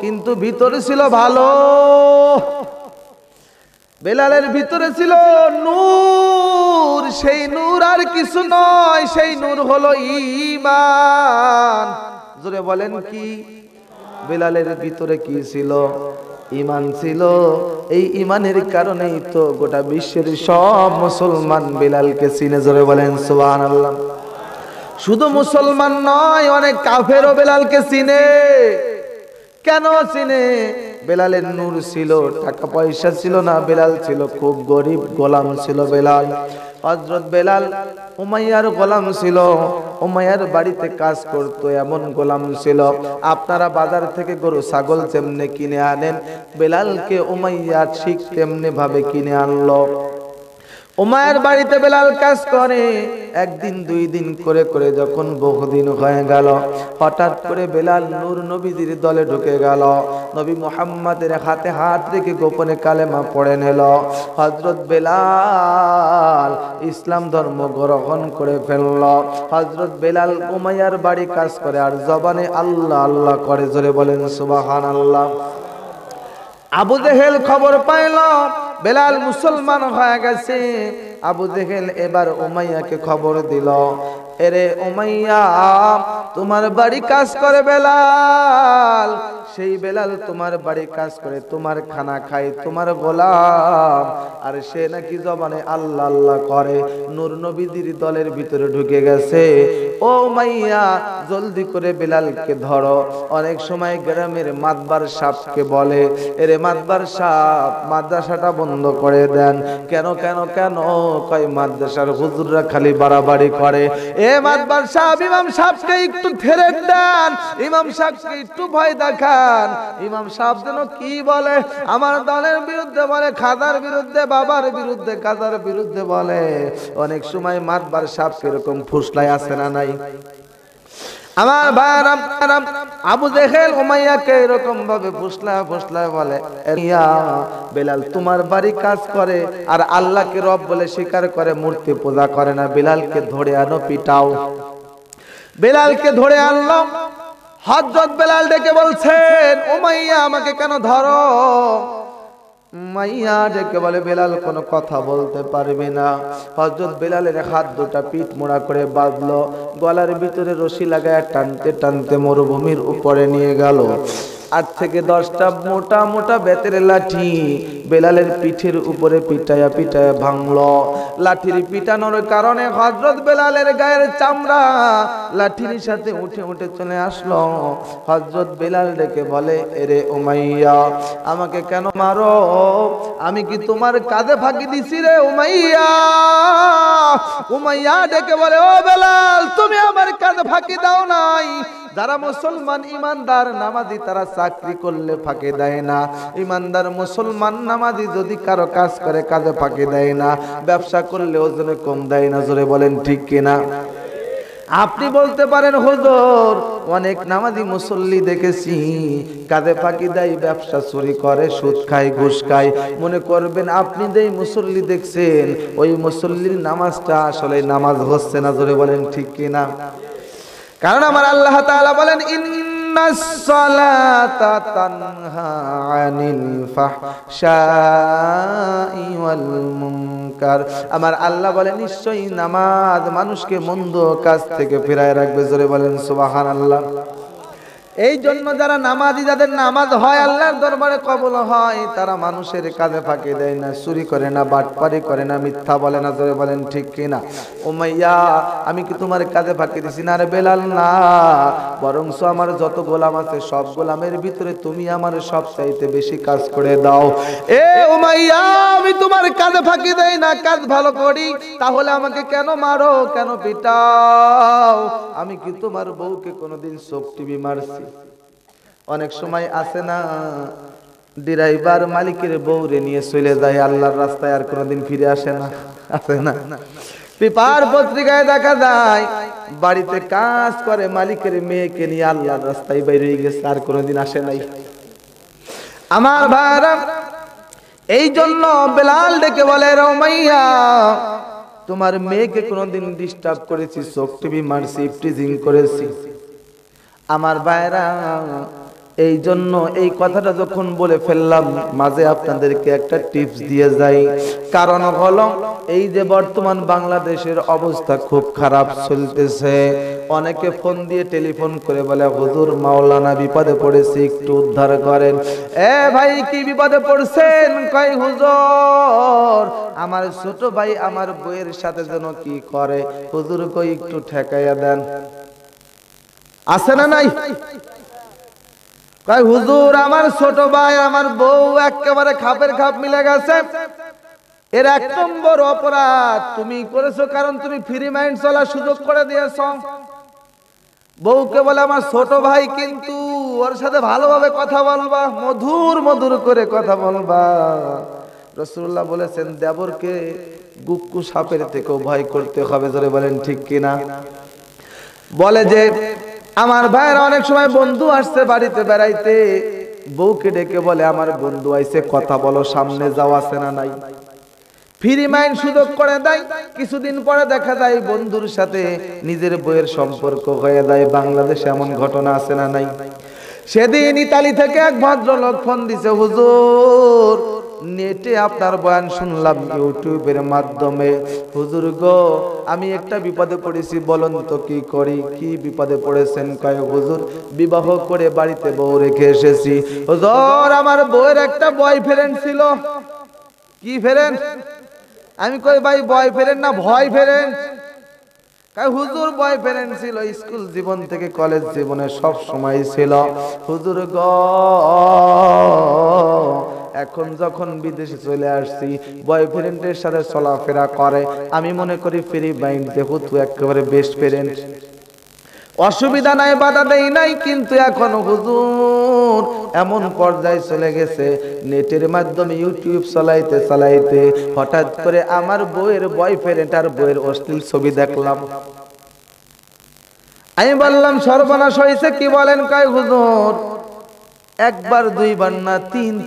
কিন্তু ভিতরে ছিল ভালো। বেলালের ভিতরে ছিল নূর, সেই নূর আর কিছু নয়, সেই নূর হলো ঈমান। জোরে বলেন কি? বেলালের ভিতরে কি ছিল? ঈমান ছিল। এই ঈমানের কারণেই তো গোটা বিশ্বের সব মুসলমান বেলালকে চিনে, জোরে বলেন সুবহানাল্লাহ। শুধু মুসলমান নয়, অনেক কাফেরও বেলালকে চিনে। কেন চিনে? বেলালের নূর ছিল, টাকা পয়সা ছিল না, বেলাল ছিল খুব গরিব, গোলাম ছিল বেলাল। হযরত বেলাল উমাইয়ার গোলাম ছিল, উমাইয়ার বাড়িতে কাজ করতো এমন গোলাম ছিল। আপনারা বাজার থেকে গরু ছাগল যেমনে কিনে আনেন, বেলালকে উমাইয়া ঠিক তেমনি ভাবে কিনে আনলো। উমাইয়ার বাড়িতে বেলাল কাজ করে। একদিন দুই দিন করে করে যখন বহুদিন হয়ে গেল, হঠাৎ করে বেলাল নূর নবীদের দলে ঢুকে গেল। নবী মুহাম্মাদের হাতে হাত রেখে গোপনে কালেমা পড়ে নিল। হযরত বেলাল ইসলাম ধর্ম গ্রহণ করে ফেলল। হযরত বেলাল উমাইয়ার বাড়ি কাজ করে আর জবানে আল্লাহ আল্লাহ করে। জোরে বলেন সুবহানাল্লাহ। আবু জেহেল খবর পাইল বেলাল মুসলমান হয়ে গেছে। আবু জেহেল এবার উমাইয়াকে খবর দিল, এরে উমাইয়া, তোমার বাড়ি কাজ করে বেলাল, সেই বেলাল তোমার বাড়ি কাজ করে, তোমার খানা খায়, তোমার গোলাম, আর সে নাকি জবানে আল্লাহ আল্লাহ করে, নূর নবীদের দলের ভিতরে ঢুকে গেছে। ও উমাইয়া, জলদি করে বেলালকে ধরো। অনেক সময় গ্রামের মাতবার সাহেবকে বলে, এরে মাতবার সাহেব, মাদ্রাসাটা বন্ধ করে দেন। কেন কেন কেন? কয় মাদ্রাসার হুজুররা খালি বাড়াবাড়ি করে। এ মাতবার সাহেব, ইমাম সাহেবকে একটু ধরে দেন, ইমাম সাহেবকে একটু ভয় দেখান। ইমাম সাহেব যেন কি বলে, আমার দলের বিরুদ্ধে বলে, খাদার বিরুদ্ধে, বাবার বিরুদ্ধে, কাদার বিরুদ্ধে বলে। অনেক সময় মাতবার সাহেব এরকম ফুসলায় আছে না নাই? আমার ভাইরা, আবু জেহেল উমাইয়াকে এরকম ভাবে ফুসলায় বলে, বেলাল তোমার বাড়ি কাজ করে আর আল্লাহকে রব বলে স্বীকার করে, মূর্তি পূজা করে না। বেলালকে ধরে আনো, পিটাও। বেলালকে ধরে আনলো। হযরত বেলাল ডেকে বলছেন, উমাইয়া আমাকে কেন ধরো? মাইয়া ডেকে বলে, বেলাল কোনো কথা বলতে পারবে না। হযরত বেলালের হাত দুটা পিঠ মোড়া করে বাঁধলো, গলার ভিতরে রশি লাগায় টানতে টানতে মরুভূমির উপরে নিয়ে গেল। 8 থেকে 10টা মোটা মোটা বেতের লাঠি বেলালের পিঠের উপরে পিটায়া পিটায়া ভাঙলো। লাঠির পিটানোর কারণে হযরত বেলালের গায়ের চামড়া লাঠির সাথে উঠে উঠে চলে আসলো। হযরত বেলাল ডেকে বলে, এরে উমাইয়া, আমাকে কেন মারো? আমি কি তোমার কাঁধে ফাঁকি দিছি রে উমাইয়া? উমাইয়া ডেকে বলে, ও বেলাল, তুমি আমার কাঁধে ফাঁকি দাও নাই। যারা মুসলমান ইমানদার নামাজি তারা চাকরি করলে ফাঁকি দেয় না। ইমানদার মুসলমান নামাজি যদি কারো কাজ করে কাজে ফাঁকি দেয় না। ব্যবসা করলে ওজনে কম দেয় না। জোরে বলেন ঠিক কিনা? আপনি বলতে পারেন, হুজুর অনেক নামাজি মুসল্লি দেখেছি কাজে ফাঁকি দেয়, ব্যবসা চুরি করে, সুদ খায়, ঘুষ খায়। মনে করবেন আপনি যেই মুসল্লি দেখছেন ওই মুসল্লির নামাজটা আসলে নামাজ হচ্ছে না। জোরে বলেন ঠিক কিনা? কারণ আমার আল্লাহ তাআলা বলেন, ইন্নাস সালাতা তানহা আনিল ফাহশাই ওয়াল মুনকার। আমার আল্লাহ বলেন, নিশ্চয়ই নামাজ মানুষকে মন্দ কাজ থেকে ফিরায় রাখবে। জোরে বলেন সুবহানাল্লাহ। এই জন্য যারা নামাজি, যাদের নামাজ হয় আল্লাহর দরবারে কবুল হয়, তারা মানুষের কাজে ফাঁকি দেয় না, চুরি করে না, বাটপারি করে না, মিথ্যা বলে না। জোরে বলেন ঠিক কিনা? উমাইয়া, আমি কি তোমার কাজে ফাঁকি দিছি না? রে বেলাল, না, বরংস আমার যত গোলাম আছে সব গোলামের ভিতরে তুমি আমার সব চাইতে বেশি কাজ করে দাও। এ উমাইয়া, আমি তোমার কাজে ফাঁকি দেই না, কাজ ভালো করি, তাহলে আমাকে কেন মারো, কেন পিটাও? আমি কি তোমার বউকে কোনোদিন চোখ টিভি মারছি? অনেক সময় আছে না, ড্রাইভার মালিকের বউরে নিয়ে চলে যায় আল্লাহর রাস্তায়, আর কোনোদিন ফিরে আসে না, আছে না? পেপার পত্রিকায় দেখা যায় বাড়িতে কাজ করে মালিকের মেয়েকে নিয়ে আল্লাহর রাস্তায় বাইরে গেছে, আর কোনোদিন আসে নাই। আমার ভাইরা, এই জন্য বেলাল ডেকে বলে, উমাইয়া, তোমার মেয়েকে কোনোদিন ডিস্টার্ব করেছি, চোখ টিভি মারছি, ইফটিজিং করেছি? আমার ভাইরা, এই জন্য এই কথাটা যখন বলে ফেললাম, মাঝে আপনাদেরকে একটা টিপস দিয়ে যাই। কারণ হলো এই যে বর্তমান বাংলাদেশের অবস্থা খুব খারাপ চলতেছে। অনেকে ফোন দিয়ে টেলিফোন করে বলে, হুজুর মাওলানা বিপদে পড়েছি, একটু উদ্ধার করেন। এ ভাই কি বিপদে পড়ছেন? কয় হুজুর আমার ছোট ভাই আমার বউয়ের সাথে যেন কি করে, হুজুর কই একটু ঠেকাইয়া দেন। আছে না নাই? কয় হুজুর আমার ছোট ভাই আমার বউ একেবারে খাপের খাপ মিলে গেছে, এর এক নম্বর অপরাধ তুমি করেছো, কারণ তুমি ফ্রি মাইন্ড চলার সুযোগ করে দিয়েছো। বউকে বলে আমার ছোট ভাই, কিন্তু ওর সাথে ভালোভাবে কথা বলবা, মধুর মধুর করে কথা বলবা। রাসূলুল্লাহ বলেছেন দেবরকে গুক্কু সাপের থেকেও ভয় করতে হবে। জোরে বলেন ঠিক কিনা? বলে যে আমার ভাইয়ের অনেক সময় বন্ধু আসছে বাড়িতে বেড়াইতে, বউকে ডেকে বলে আমার বন্ধু আইছে, কথা বলো, সামনে যাও, আছে না নাই? ফ্রি মাইন্ড সুযোগ করে দেয়। কিছুদিন পরে দেখা যায় বন্ধুর সাথে নিজের বউয়ের সম্পর্ক হয়ে যায়। বাংলাদেশে এমন ঘটনা আছে না নাই? সেদিন ইতালি থেকে এক ভদ্রলোক ফোন দিছে, হুজুর নেটে আপনার বয়ান শুনলাম ইউটিউবের মাধ্যমে, হুজুর গো আমি একটা বিপদে পড়েছি, বলুন তো কি করি। কি বিপদে পড়েছেন? কয় হুজুর বিবাহ করে বাড়িতে বউ রেখে এসেছি। হুজুর আমার বউয়ের একটা বয়ফ্রেন্ড ছিল। কি ফ্রেন্ড? আমি কই ভাই বয়ফ্রেন্ড না ভয় ফ্রেন্ড? কয় হুজুর বয়ফ্রেন্ড ছিল, স্কুল জীবন থেকে কলেজ জীবনে সব সময় ছিল। হুজুর গো এখন যখন বিদেশে চলে আসছি বয়ফ্রেন্ডের সাথে চলাফেরা করে, আমি মনে করি ফ্রি মাইন্ড, যেহেতু একেবারে বেস্ট ফ্রেন্ড, অসুবিধা নাই, বাধা দেই নাই। কিন্তু এখন হুজুর এমন পর্যায়ে চলে গেছে, নেটের মাধ্যমে ইউটিউব চালাইতে চালাইতে হঠাৎ করে আমার বউয়ের বয়ফ্রেন্ড আর বউয়ের অশ্লীল ছবি দেখলাম। আমি বললাম সর্বনাশ হয়েছে, কি বলেন? কয় হুজুর একবার দুইবার না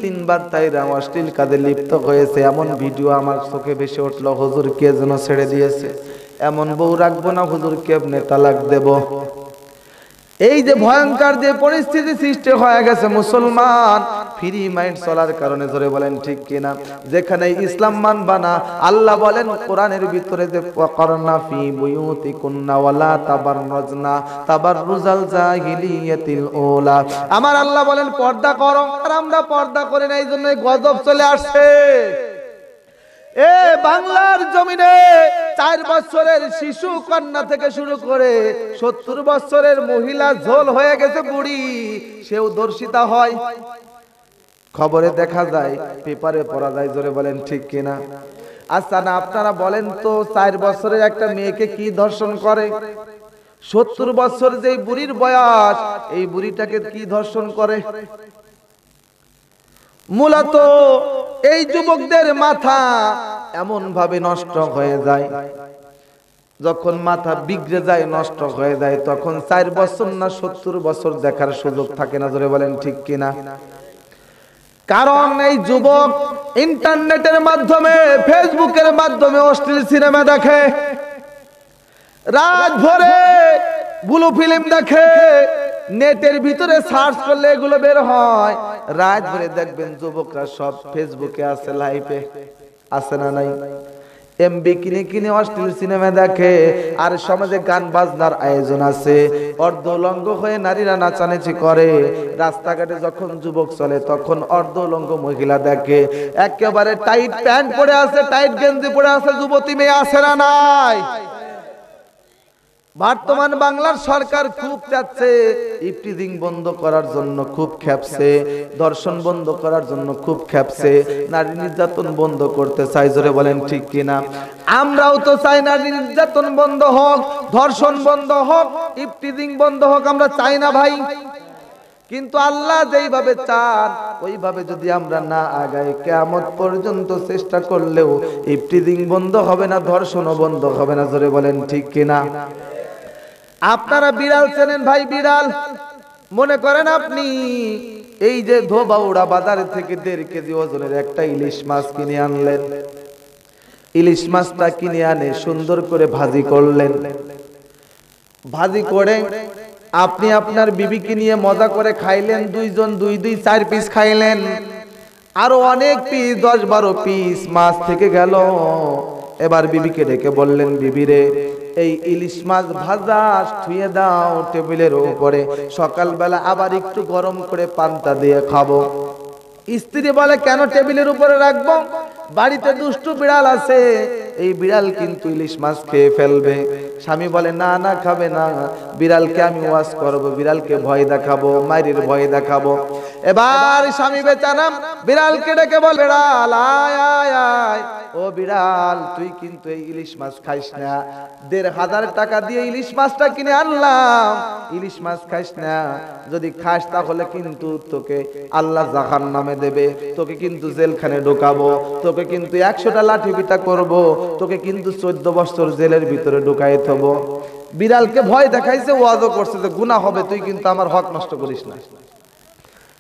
তিনবার তাইরা অশ্লীল কাজে লিপ্ত হয়েছে, এমন ভিডিও আমার চোখে ভেসে উঠলো। হুজুর কে যেন ছেড়ে দিয়েছে, এমন বউ রাখবো না, হুজুর কেমনে তালাক দেব। এই যে ভয়ঙ্কর যে পরিস্থিতি সৃষ্টি হয়ে গেছে মুসলমান ফ্রি মাইন্ড চলার কারণে। জোরে বলেন ঠিক কিনা? যেখানে ইসলাম মানবা না, আল্লাহ বলেন কোরআনের ভিতরে যে ওয়াকরনা ফি বুয়ুতিকুন্না ওয়ালা তাবাররাজনা তাবাররুজাল জাহিলিয়াতিল উলা, আমার আল্লাহ বলেন পর্দা করো, আর আমরা পর্দা করি না, এই জন্য গজব চলে আসছে। এ বাংলার জমিনে 4 বছরের শিশু কন্যা থেকে শুরু করে 70 বছরের মহিলা ঝোল হয়ে গেছে বুড়ি, সেও ধর্ষিতা হয়। খবরে দেখা যায়, পেপারে পড়া যায়। জোরে বলেন ঠিক কিনা? আচ্ছা না আপনারা বলেন তো 4 বছরের একটা মেয়েকে কি ধর্ষণ করে? 70 বছর যেই বুড়ির বয়স, এই বুড়িটাকে কি ধর্ষণ করে? মূলত এই যুবকদের মাথা এমন ভাবে নষ্ট হয়ে যায়, যখন মাথা বিগড়ে যায়, নষ্ট হয়ে যায়, তখন 4 বছর না 70 বছর দেখার সুযোগ থাকে না। জোরে বলেন ঠিক কিনা? কারণ এই যুবক ইন্টারনেটের মাধ্যমে, ফেসবুকের মাধ্যমে অশ্লীল সিনেমা দেখে, রাত ভরে ব্লু ফিল্ম দেখে, নেটের ভিতরে সার্চ করলে এগুলো বের হয়। রাত ভরে দেখবেন যুবকরা সব ফেসবুকে আছে, লাইভে আছে না নাই? এমবি কিনে কিনে অশ্লীল সিনেমা দেখে। আর সমাজে গান বাজনার আয়োজন আছে, অর্ধউলঙ্গ হয়ে নারীরা নাচানাচি করে। রাস্তাঘাটে যখন যুবক চলে তখন অর্ধউলঙ্গ মহিলা দেখে। একেবারে টাইট প্যান্ট পরে আছে, টাইট গেঞ্জি পরে আছে, যুবতী মেয়ে আছে না নাই? বর্তমান বাংলার সরকার খুব চাচ্ছে ইফটিজিং বন্ধ করার জন্য, খুব খেপছে, ধর্ষণ বন্ধ করার জন্য খুব খেপছে, নারী নির্যাতন বন্ধ করতে চাই। জোরে বলেন ঠিক কিনা? আমরাও তো চাই নারী নির্যাতন বন্ধ হোক, ধর্ষণ বন্ধ হোক, ইফটিজিং বন্ধ হোক, আমরা চাই না ভাই? কিন্তু আল্লাহ যেইভাবে চান ওইভাবে যদি আমরা না আগাই, কিয়ামত পর্যন্ত চেষ্টা করলেও ইফটিজিং বন্ধ হবে না, ধর্ষণও বন্ধ হবে না। জোরে বলেন ঠিক কিনা? আপনারা বিড়াল চেনেন ভাই? বিড়াল মনে করেন আপনি এই যে ধোবাউড়া বাজার থেকে 1.5 কেজি ওজনের একটা ইলিশ মাছ কিনে আনলেন। ইলিশ মাছটা কিনে আনে সুন্দর করে ভাজি করলেন। ভাজি করে আপনি আপনার বিবিকে নিয়ে মজা করে খাইলেন, দুইজন দুই দুই 4 পিস খাইলেন, আরো অনেক পিস 10-12 পিস মাছ থেকে গেল। এবার বিবিকে ডেকে বললেন, বিবি রে, এই ইলিশ মাছ ভাজা ধুয়ে দাও টেবিলের উপরে, সকালবেলা আবার একটু গরম করে পান্তা দিয়ে খাবো। স্ত্রী বলে, কেন টেবিলের উপরে রাখবো? বাড়িতে দুষ্টু বিড়াল আছে, এই বিড়াল কিন্তু ইলিশ মাছ খেয়ে ফেলবে। স্বামী বলে, না না, খাবে না, বিড়ালকে আমি ওয়াশ করব, বিড়ালকে ভয় দেখাবো, মায়ের ভয় দেখাবো। এবার স্বামী বেচারা বিড়ালকে ডেকে বলে, বিড়াল আয় আয় আয়, ও বিড়াল, তুই কিন্তু এই ইলিশ মাছ খাইস না, 1500 টাকা দিয়ে ইলিশ মাছটা কিনে আনলাম, ইলিশ মাছ খাইস না, যদি খাস তাহলে কিন্তু তোকে আল্লাহ জাহান্নামে দেবে, তোকে কিন্তু জেলখানে ঢোকাবো, তোকে কিন্তু 100টা লাঠি পিটা করবো, তোকে কিন্তু 14 বছর জেলের ভিতরে ঢুকাই দেব। বিড়ালকে ভয় দেখাইছে, ওয়াজও করছে যে গুনাহ হবে, তুই কিন্তু আমার হক নষ্ট করিস না।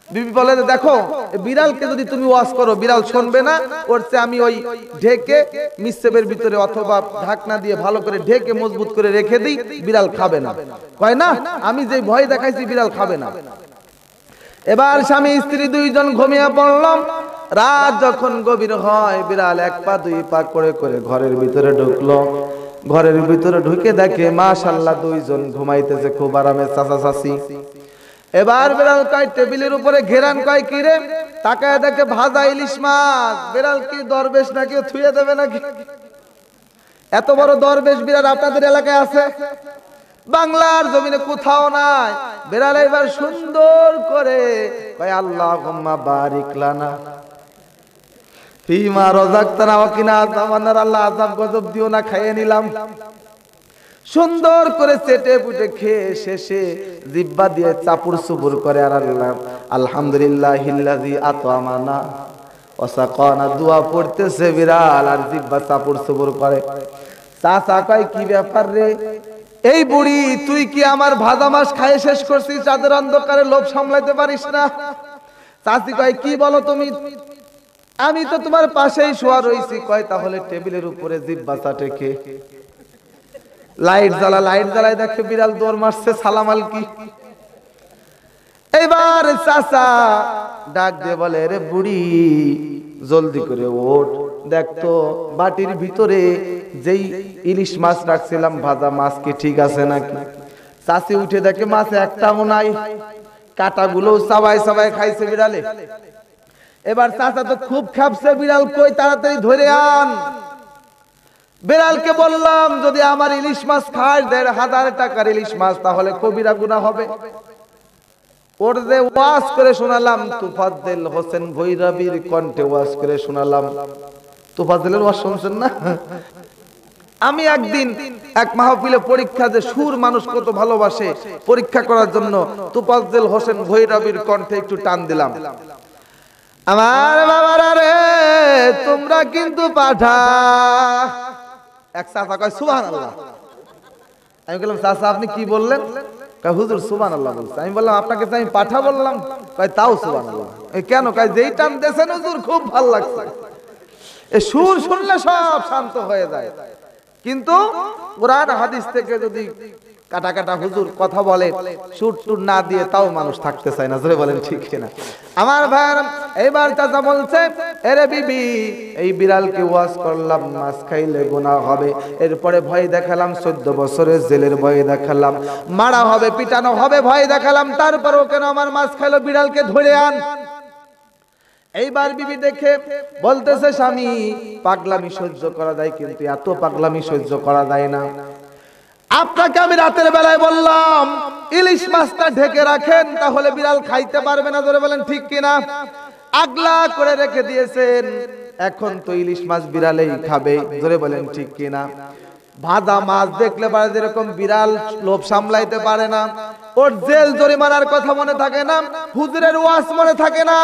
বিবি বলে, দেখো, বিড়ালকে যদি তুমি ওয়াজ করো বিড়াল শুনবে না, করছে আমি ওই ঢেকে মিসেবের ভিতরে অথবা ঢাকনা দিয়ে ভালো করে ঢেকে মজবুত করে রেখে দিই, বিড়াল খাবে না। কয় না, আমি যে ভয় দেখাইছি বিড়াল খাবে না। এবার স্বামী স্ত্রী দুইজন ঘুমিয়ে পড়লাম। রাত যখন গভীর হয়, বিড়াল 1 পা 2 পা করে করে ঘরের ভিতরে ঢুকলো। ঘরের ভিতরে ঢুকে দেখে মাশাআল্লাহ দুইজন ঘুমাইতেছে খুব আরামে, চাচা চাচি। এবার বিড়াল কয়, টেবিলের উপরে ঘেরান, কয় কি রে? তাকায় দেখে ভাজা ইলিশ মাছ। বিড়াল কি দরবেশ নাকি, থুয়ে দেবে নাকি? এত বড় দরবেশ বিড়াল আপনাদের এলাকায় আছে? বাংলার জমিনে কোথাও নাই। বিড়াল এবার সুন্দর করে কয়, আল্লাহুম্মা বারিক লানা ফিমা রাযাকতানা ওয়া কিনা আযাবান্নার, আল্লাহ আযাব গজব দিও না, খাইয়ে নিলাম। সুন্দর করে চেটে পুটে খেয়ে শেষে জিহ্বা দিয়ে চাপুর চুপুর করে আর আল্লাহ আলহামদুলিল্লাহিল্লাযী আত'আমানা ওয়া সাকানা দোয়া পড়তেছে বিড়াল, আর জিহ্বা চাপুর চুপুর করে। চাচা কয়, কি ব্যাপার রে? এই বুড়ি, তুই কি আমার ভাজা মাছ খাইয়ে শেষ করছিস? চাঁদের অন্ধকারে লোভ সামলাইতে পারিস না? চাচি কয়, কি বলো তুমি? আমি তো তোমার পাশেই শোয়া রইছি। কয়, তাহলে টেবিলের উপরে জিহ্বা চাটে কে? লাইট জ্বালায় দেখে বিড়াল দৌড় মারছে, সালাম আলকি। এবার চাচা ডাক দিয়ে বলে, রে বুড়ি, জলদি করে ওঠ, দেখতো বাটির ভিতরে যেই ইলিশ মাছ রাখছিলাম ভাজা মাছ কি ঠিক আছে নাকি? চাচি উঠে দেখে মাছ একটাও নাই, কাটাগুলো সবাই সবাই খাইছে বিড়ালে। এবার চাচা তো খুব খাপছে, বিড়াল কই, তাড়াতাড়ি ধরে আন। বিড়ালকে বললাম, যদি আমার ইলিশ মাছ খাস 1500 টাকার ইলিশ মাছ, তাহলে কবিরা গুনাহ হবে। ওর যে ওয়াজ করে শোনালাম, তোফাজ্জল হোসেন ভৈরবীর কণ্ঠে ওয়াজ করে শোনালাম। তোফাজ্জলের ওয়াজ শুনছেন না? আমি একদিন এক মাহফিলে পরীক্ষা, যে সুর মানুষ কত ভালোবাসে, পরীক্ষা করার জন্য তোফাজ্জল হোসেন ভৈরবীর কণ্ঠে একটু টান দিলাম। আমার বাবারা রে, তোমরা কিন্তু পাঠা। এক চাচা কয়, সুবহানাল্লাহ। আমি বললাম, চাচা আপনি কি বললেন? কয়, হুজুর সুবহানাল্লাহ বলছে। আমি বললাম, আপনাকে তো আমি পাঠা বললাম। কয়, তাও সুবহানাল্লাহ। কেন? কয়, যেই টান দেন হুজুর খুব ভালো লাগছে, এই সুর শুনলে সব শান্ত হয়ে যায়। কিন্তু কোরআন হাদিস থেকে যদি কাটা কাটা হুজুর কথা বলে, সুর টুর না দিয়ে, তাও মানুষ থাকতে চায় না। জোরে বলেন ঠিক কিনা? আমার ভাই, এইবার চাচা বলছে, এরে বিবি, এই বিড়ালকে ওয়াজ করলাম মাছ খাইলে গুনাহ হবে, এরপরে ভয় দেখালাম, 14 বছরের জেলের ভয় দেখালাম, মারা হবে, পিটানো হবে ভয় দেখালাম, তারপরেও কেন আমার মাছ খাইলো? বিড়ালকে ধরে আন। এইবার বিবি দেখে বলতেছে, স্বামী, পাগলামি সহ্য করা যায়, কিন্তু এত পাগলামি সহ্য করা যায় না। আপনাকে আমি রাতের বেলায় বললাম ইলিশ মাছটা ঢেকে রাখেন, তাহলে বিড়াল খাইতে পারবে না। ধরে বলেন ঠিক কিনা? আগলা করে রেখে দিয়েছেন, এখন তো ইলিশ মাছ বিড়ালেই খাবে। ধরে বলেন ঠিক কিনা? ভাজা মাছ দেখলে পারে, যেরকম বিড়াল লোভ সামলাইতে পারে না, ওর জেল জরিমানার কথা মনে থাকে না, হুজুরের ওয়াজ মনে থাকে না,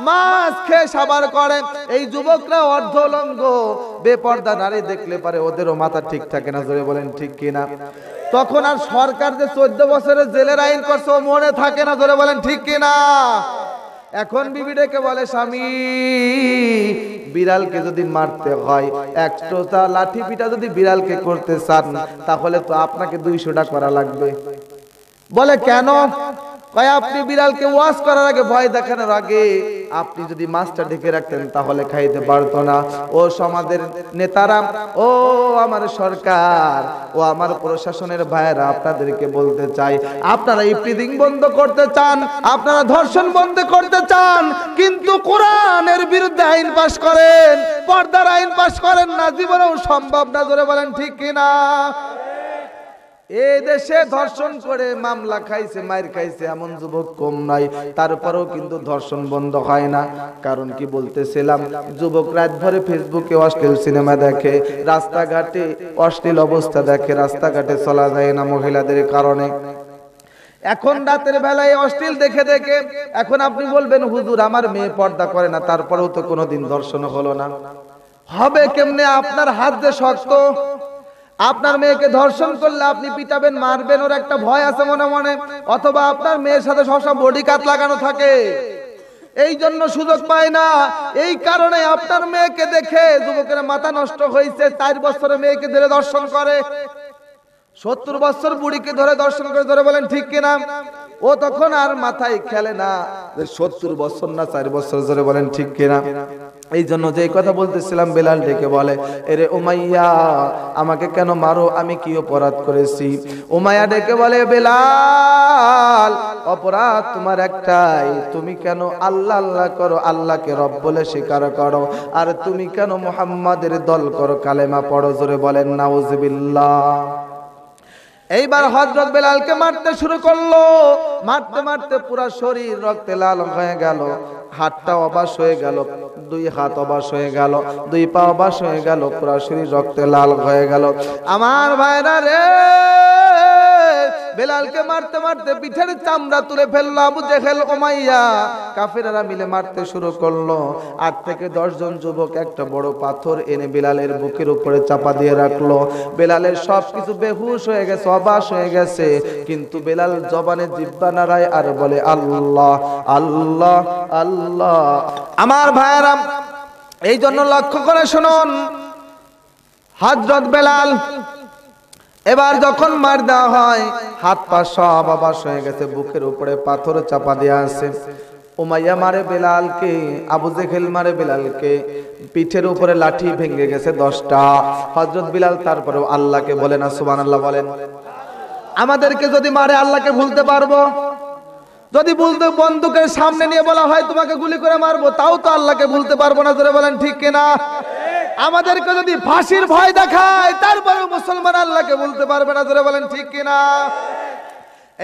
মাছ খেয়ে সাবার করে। এই যুবকরা অর্ধলঙ্গ বেপর্দা নারী দেখলে পারে, ওদেরও মাথা ঠিক থাকে না। জোরে বলেন ঠিক কিনা? তখন আর সরকার যে 14 বছরের জেলের আইন করছে, ও মনে থাকে না। জোরে বলেন ঠিক কিনা? এখন বিবি ডেকে বলে, স্বামী, বিড়ালকে যদি মারতে হয়, 100টা লাঠি পিটা যদি বিড়ালকে করতে চান, তাহলে তো আপনাকে 200টা করা লাগবে। বলে কেন? ভাই আপনি বিলালকে ওয়াজ করার আগে, ভয় দেখানোর আগে আপনি যদি মাছটা ঢেকে রাখতেন তাহলে খাইতে পারতো না। ও সমাজের নেতারা, ও আমার সরকার, ও আমার প্রশাসনের ভাইয়েরা, আপনাদেরকে বলতে চাই, আপনারা ইফতিজিং বন্ধ করতে চান, আপনারা ধর্ষণ বন্ধ করতে চান, কিন্তু কোরআনের বিরুদ্ধে আইন পাশ করেন, পর্দার আইন পাশ করেন না, জীবনেও সম্ভব না। জোরে বলেন ঠিক কিনা? এই দেশে ধর্ষণ করে মামলা খাইছে, মাইর খাইছে এমন যুবক কম নাই, তারপরেও কিন্তু ধর্ষণ বন্ধ হয় না। কারণ কি বলতেছিলাম, যুবক রাত ভরে ফেসবুকে অশ্লীল সিনেমা দেখে, রাস্তাঘাটে অশ্লীল অবস্থা দেখে, রাস্তাঘাটে চলা যায় না মহিলাদের কারণে। এখন রাতের বেলায় অশ্লীল দেখে দেখে এখন আপনি বলবেন হুজুর আমার মেয়ে পর্দা করে না, তারপরেও তো কোনোদিন ধর্ষণ হলো না। হবে কেমনে? আপনার হাত যে শক্ত, আপনার মেয়েকে ধর্ষণ করলে আপনি পিটাবেন, মারবেন, ওর একটা ভয় আছে মনে মনে, অথবা আপনার মেয়ের সাথে সবসময় বডি কাট লাগানো থাকে, এই জন্য সুযোগ পায় না। এই কারণে আপনার মেয়েকে দেখে যুবকের মাথা নষ্ট হয়েছে। 4 বছরের মেয়েকে ধরে দর্শন করে, 70 বছর বুড়িকে ধরে দর্শন করে। ধরে বলেন ঠিক কিনা? ও তখন আর মাথায় খেলে না যে 70 বছর না 4 বছর। ধরে বলেন ঠিক কিনা? এই জন্য যে কথা বলতেছিলাম, বেলাল ডেকে বলে, এরে উমাইয়া আমাকে কেন মারো, আমি কি অপরাধ করেছি? উমাইয়া ডেকে বলে, বেলাল অপরাধ তোমার একটাই, তুমি কেন আল্লাহ আল্লাহ করো, আল্লাহকে রব বলে স্বীকার করো, আর তুমি কেন মুহাম্মাদের দল করো, কালেমা পড়ো। জোরে বলেন নাউজুবিল্লাহ। এইবার হযরত বেলালকে মারতে শুরু করলো, মারতে মারতে পুরো শরীর রক্তে লাল হয়ে গেল, হাতটা অবাস হয়ে গেল, 2 হাত অবাস হয়ে গেল, 2 পা অবাস হয়ে গেল, পুরো শরীর রক্তে লাল হয়ে গেল। আমার ভাইরা রে, বেলালকে মারতে মারতে পিঠের চামড়া তুলে ফেললো আবু জেহেল, উমাইয়া, কাফেররা মিলে মারতে শুরু করলো। 8 থেকে 10 জন যুবক একটা বড় পাথর এনে বেলালের বুকের উপরে চাপা দিয়ে রাখলো। বেলালের সবকিছু বেহুশ হয়ে গেছে, অবাস হয়ে গেছে, কিন্তু বেলাল জবানে জিহ্বা নাড়ায় আর বলে আল্লাহ আল্লাহ আল্লাহ। আমার ভাইরা, এই জন্য লক্ষ্য করে শুনুন, হযরত বেলাল এবার যখন মার দেওয়া হয়, হাত পা সব অবাস হয়ে গেছে, বুকের উপরে পাথর চাপা দেওয়া আছে। উমাইয়া মারে বেলালকে, আবু জেহেল মারে বেলালকে, পিঠের উপরে লাঠি ভেঙে গেছে 10টা। হযরত বেলাল তারপরেও আল্লাহকে বলে না, সুবহানাল্লাহ বলেন। আমাদেরকে যদি মারে আল্লাহকে ভুলতে পারবো? যদি বলতে বন্দুকের সামনে নিয়ে বলা হয় তোমাকে গুলি করে মারবো, তাও তো আল্লাহকে ভুলতে পারবো না। জোরে বলেন ঠিক কিনা? আমাদেরকে যদি ফাঁসির ভয় দেখায়, তারপরেও মুসলমান আল্লাহকে বলতে পারবে না। জোরে বলেন ঠিক কিনা?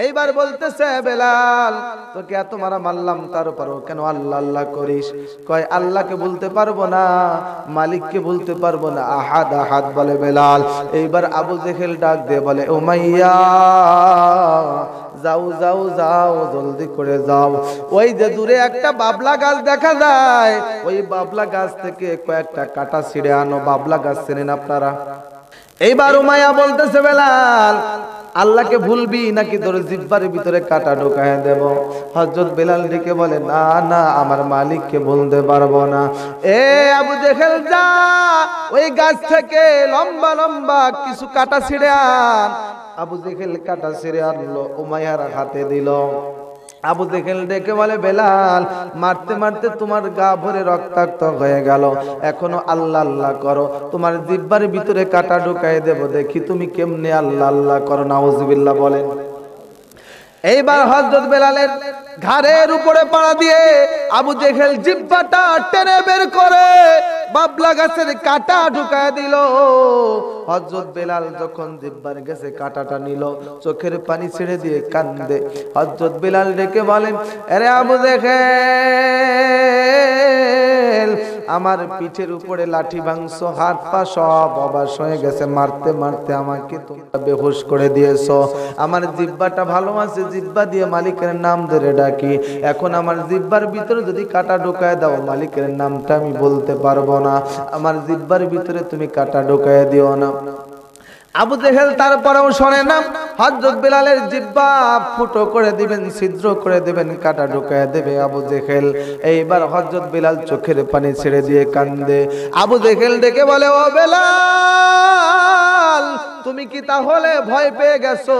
এইবার বলতেছে, বেলাল তোকে এত মারা মারলাম, তারপরেও কেন আল্লাহ আল্লাহ করিস? কয় আল্লাহকে বলতে পারবো না, মালিককে বলতে পারবো না, আহাদ আহাদ বলে বেলাল। এইবার আবু জেহেল ডাক দিয়ে বলে, উমাইয়া যাও যাও যাও, জলদি করে যাও, ওই যে দূরে একটা বাবলা গাছ দেখা যায়, ওই বাবলা গাছ থেকে কয়েকটা কাটা ছিঁড়ে আনো। বাবলা গাছ চেনেন আপনারা? এইবার উমাইয়া বলতেছে, বেলাল আল্লাহকে ভুলবি নাকি তোর জিহ্বার ভিতরে কাটা ঢোকায় দেব? হযরত বেলাল ডেকে বলে, না না, আমার মালিককে বলতে পারবো না। এ আবু জেহেল, যা ওই গাছ থেকে লম্বা লম্বা কিছু কাটা ছিঁড়ে আন। আবু জেহেল কাটা ছিঁড়ে আনলো, উমাইয়ার হাতে দিল। আবু জেহেল ডেকে বলে, বেলাল মারতে মারতে তোমার গা ভরে রক্তাক্ত হয়ে গেল, এখনো আল্লাহ আল্লাহ করো, তোমার জিহ্বার ভিতরে কাটা ঢুকায় দেব, দেখি তুমি কেমনে আল্লাহ আল্লাহ করো। নাউজুবিল্লাহ বলেন। এইবার হযরত বেলালের ঘাড়ের উপরে পাড়া দিয়ে আবু জেহেল জিহ্বাটা টেনে বের করে বাবলা গাছের কাটা ঢুকায় দিল। হযরত বেলাল যখন জিহ্বার কাছে কাটাটা নিল, চোখের পানি ছেড়ে দিয়ে কান্দে। হযরত বেলাল ডেকে বলেন, আরে আবু জেহেল, আমার পিঠের উপরে লাঠি ভাঙছো, হাত পা সব অবাস হয়ে গেছে, মারতে মারতে আমাকে তোমরা বেহুশ করে দিয়েছো। আমার জিহ্বাটা ভালো আছে, জিহ্বা দিয়ে মালিকের নাম ধরে ডাকি, এখন আমার জিহ্বার ভিতরে যদি কাটা ঢোকায় দাও, মালিকের নামটা আমি বলতে পারবো না, আমার জিহ্বার ভিতরে তুমি কাটা ঢোকায় দিও না। আবু জেহেল তারপরেও শোনে না। হযরত বেলালের জিহ্বা ফুটো করে দিবেন, ছিদ্র করে দিবেন, কাটা ঢুকায় দেবে আবু জেহেল। এইবার হযরত বেলাল চোখের পানি ছেড়ে দিয়ে কান্দে। আবু জেহেল ডেকে বলে, ও বেলাল তুমি তুমি কি তাহলে ভয় পেয়ে গেছো?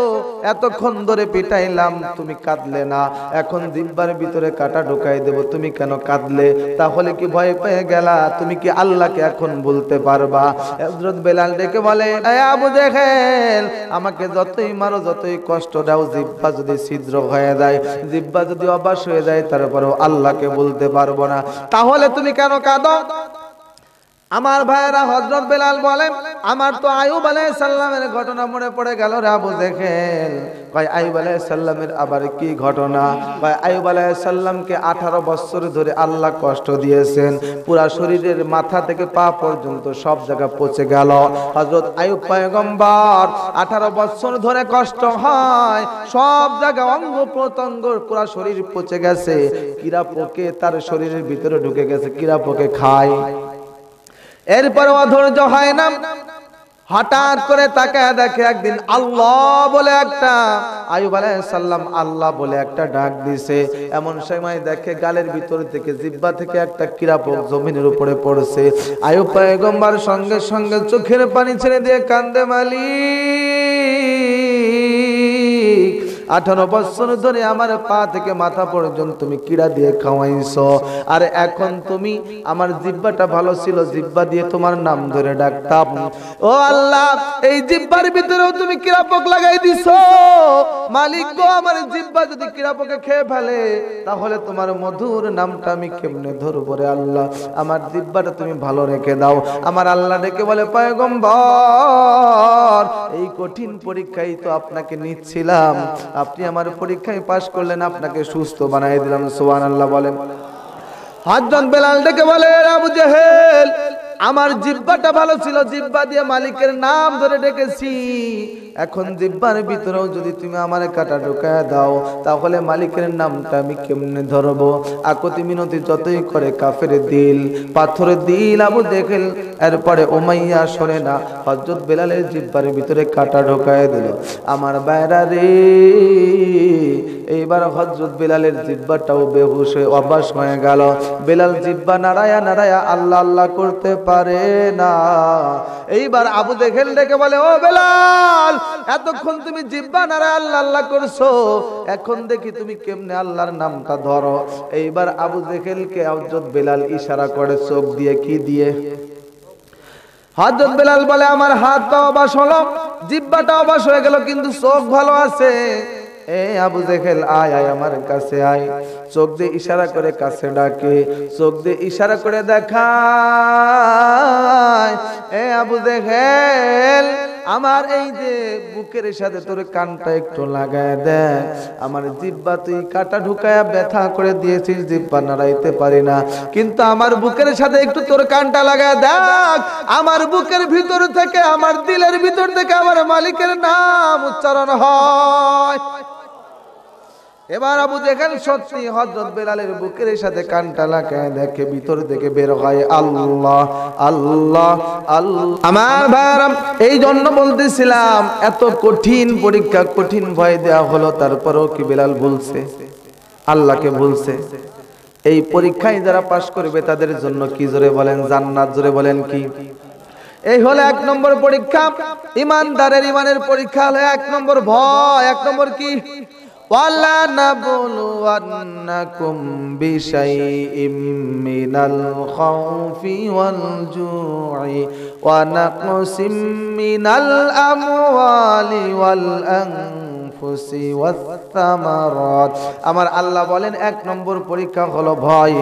এতক্ষণ ধরে পিটাইলাম তুমি কাঁদলে না, এখন জিহ্বার ভিতরে কাঁটা ঢুকাই দেব, তুমি কেন কাঁদলে? তাহলে কি ভয় পেয়ে গেলা? তুমি কি আল্লাহকে এখন বলতে পারবা? হযরত বেলাল ডেকে বলে, এ আবু জেহেল, আমাকে যতই মারো, যতই কষ্ট দাও, জিহ্বা যদি ছিদ্র হয়ে যায়, জিহ্বা যদি অবাস হয়ে যায়, তারপরেও আল্লাহকে বলতে পারবো না, তাহলে তুমি কেন কাঁদো? আমার ভাইরা, হযরত বেলাল বলেন, আমার তো আইয়ুব আলাইহিস সালামের ঘটনা মনে পড়ে গেল রে আবু জেহেল। কয় আইয়ুব আলাইহিস সালামের আবার কি ঘটনা? কয় আইয়ুব আলাইহিস সালামকে 18 বছর ধরে আল্লাহ কষ্ট দিয়েছেন, পুরা শরীরের মাথা থেকে পা পর্যন্ত সব জায়গা পচে গেল। হযরত আইয়ুব পয়গম্বর 18 বছর ধরে কষ্ট হয়, সব জায়গা অঙ্গ প্রত্যঙ্গ পুরা শরীর পচে গেছে, কিরা পোকে তার শরীরের ভিতরে ঢুকে গেছে, কিরা পোকে খায়। এরপর অধৈর্য হয় না, হঠাৎ করে তাকায় দেখে একদিন আল্লাহ বলে একটা, আইয়ুব আলাইহিস সালাম আল্লাহ বলে একটা ডাক দিছে। এমন সময় দেখে গালের ভিতর থেকে, জিহ্বা থেকে একটা কিরাপোক জমিনের উপরে পড়ছে। আইয়ুব পয়গম্বর সঙ্গে সঙ্গে চোখের পানি ছেড়ে দিয়ে কান্দে, মালিক, 18 বছর ধরে আমার পা থেকে মাথা পর্যন্ত তুমি কিড়া দিয়ে খাওয়াইছো, আর এখন তুমি, আমার জিহ্বাটা ভালো ছিল, জিহ্বা দিয়ে তোমার নাম ধরে ডাকতাম, ও আল্লাহ, এই জিহ্বার ভিতরেও তুমি কিড়াপোক লাগাই দিছো। মালিক গো, আমার জিহ্বা যদি কিড়াপোকে খেয়ে ফেলে, তাহলে তোমার মধুর নামটা আমি কেমনে ধরবো রে আল্লাহ? আমার জিহ্বাটা তুমি ভালো রেখে দাও। আমার আল্লাহ ডেকে বলে, পয়গম্বর, এই কঠিন পরীক্ষায় তো আপনাকে নিচ্ছিলাম, আপনি আমার পরীক্ষায় পাশ করলেন, আপনাকে সুস্থ বানাই দিলাম। সুবহানাল্লাহ বলেন। হযরত বেলাল ডেকে বলে, আবু জেহেল, আমার জিহ্বাটা ভালো ছিল, জিহ্বা দিয়ে মালিকের নাম ধরে ডেকেছি, এখন জিহ্বার ভিতরেও যদি তুমি আমার কাটা ঢুকায় দাও, তাহলে মালিকের নামটা আমি কেমনে ধরবো? আকুতি মিনতি যতই করে কাফের দিল, পাথরের দিল আবু জেহেল। এরপরে উমাইয়া সরে না, হযরত বেলালের জিহ্বার ভিতরে কাটা ঢুকায় দিল। আমার বাইরা রে, এইবার হযরত বেলালের জিহ্বাটাও বেহুশ হয়ে অবাস হয়ে গেল। বেলাল জিহ্বা নাড়ায়া নাড়ায়া আল্লাহ আল্লাহ করতে পারে না। এইবার আবু জেহেল ডেকে বলে, ও বেলাল, এতক্ষণ তুমি জিহ্বা নাড়ায়া আল্লাহ আল্লাহ করছো, এখন দেখি তুমি কেমনে আল্লাহর নামটা ধরো। এইবার আবু জেহেলকে হযরত বেলাল ইশারা করে চোখ দিয়ে, কি দিয়ে? হযরত বেলাল বলে, আমার হাতটা অবাস হলো, জিহ্বাটা অবাস হয়ে গেল, কিন্তু চোখ ভালো আছে। এ আবু জেহেল, আয় আয় আমার কাছে আয়। চোখ দিয়ে ইশারা করে কাছে ডাকে, চোখ দিয়ে ইশারা করে দেখায়, এ আবু জেহেল, আমার এই যে বুকের সাথে তোর কানটা একটু লাগায় দে। আমার জিহ্বা তুই কাটা ঢুকায়া ব্যথা করে দিয়েছিস, জিহ্বা নাড়াইতে পারি না, কিন্তু আমার বুকের সাথে একটু তোর কানটা লাগায় দেখ, আমার বুকের ভিতর থেকে, আমার দিলের ভিতর থেকে আমার মালিকের নাম উচ্চারণ হয়। এবার আবু জেহেল সত্যি হযরত বেলালের বুকের সাথে কানটা লাগায় দেখে, ভিতর থেকে বের হয় আল্লাহ আল্লাহ আল্লাহ। আমার ভাইরা, এই জন্য বলতেছিলাম, এত কঠিন পরীক্ষা, কঠিন ভয় দেয়া হলো, তারপরেও কি বেলাল ভুলছে? আল্লাহকে ভুলছে? এই পরীক্ষায় যারা পাশ করবে তাদের জন্য কি, জোরে বলেন জান্নাত, জোরে বলেন কি? এই হলো 1 নম্বর পরীক্ষা। ইমানদারের ইমানের পরীক্ষা হলো 1 নম্বর ভয়। 1 নম্বর কি? ওয়ালা নাবলুওয়ান্নাকুম বিশাইইম মিনাল খাউফি ওয়াল জু'i ওয়া নাকসিম মিনাল আমওয়ালি ওয়াল আনফুসি ওয়াস সামারাত। আমার আল্লাহ বলেন 1 নম্বর পরীক্ষা হলো ভয়,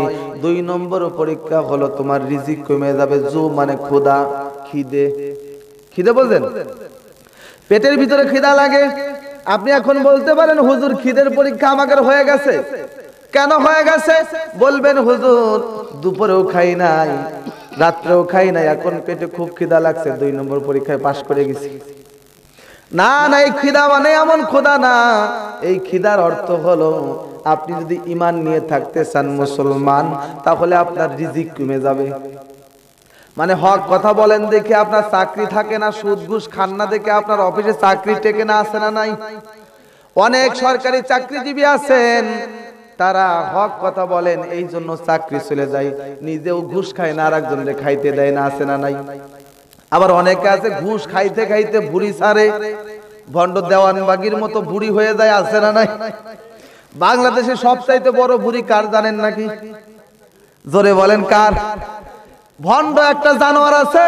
2 নম্বর পরীক্ষা হলো তোমার রিজিক কমে যাবে। জু মানে ক্ষুধা, খিদে। খিদে বলছেন? পেটের ভিতরে খিদা লাগে। আপনি এখন বলতে পারেন, হুজুর খিদের পরীক্ষা আমাদের হয়ে গেছে। কেন হয়ে গেছে? বলবেন, হুজুর দুপুরেও খাই নাই, রাত্রেও খাই নাই, এখন পেটে খুব খিদা লাগছে, 2 নম্বর পরীক্ষায় পাশ করে গেছি। না না, এই খিদা মানে এমন ক্ষুধা না। এই খিদার অর্থ হলো, আপনি যদি ঈমান নিয়ে থাকতে চান মুসলমান, তাহলে আপনার রিজিক কমে যাবে। মানে হক কথা বলেন দেখে আপনার চাকরি থাকে না, সুদ ঘুষ খান না দেখে আপনার অফিসে চাকরি টেকে না, আছে না নাই? অনেক সরকারি চাকরিজীবী আছেন, তারা হক কথা বলেন, এই জন্য চাকরি চলে যায়, নিজেও ঘুষ খায় না, আরেকজনকে খাইতে দেয় না, আছে না নাই? আবার অনেকে আছে ঘুষ খাইতে খাইতে বুড়ি ছাড়ে, ভণ্ড দেওয়ানবাগির মতো বুড়ি হয়ে যায়, আছে না নাই? বাংলাদেশে সবচাইতে বড় বুড়ি কার জানেন নাকি? জোরে বলেন কার? ভণ্ড একটা জানোয়ার আছে,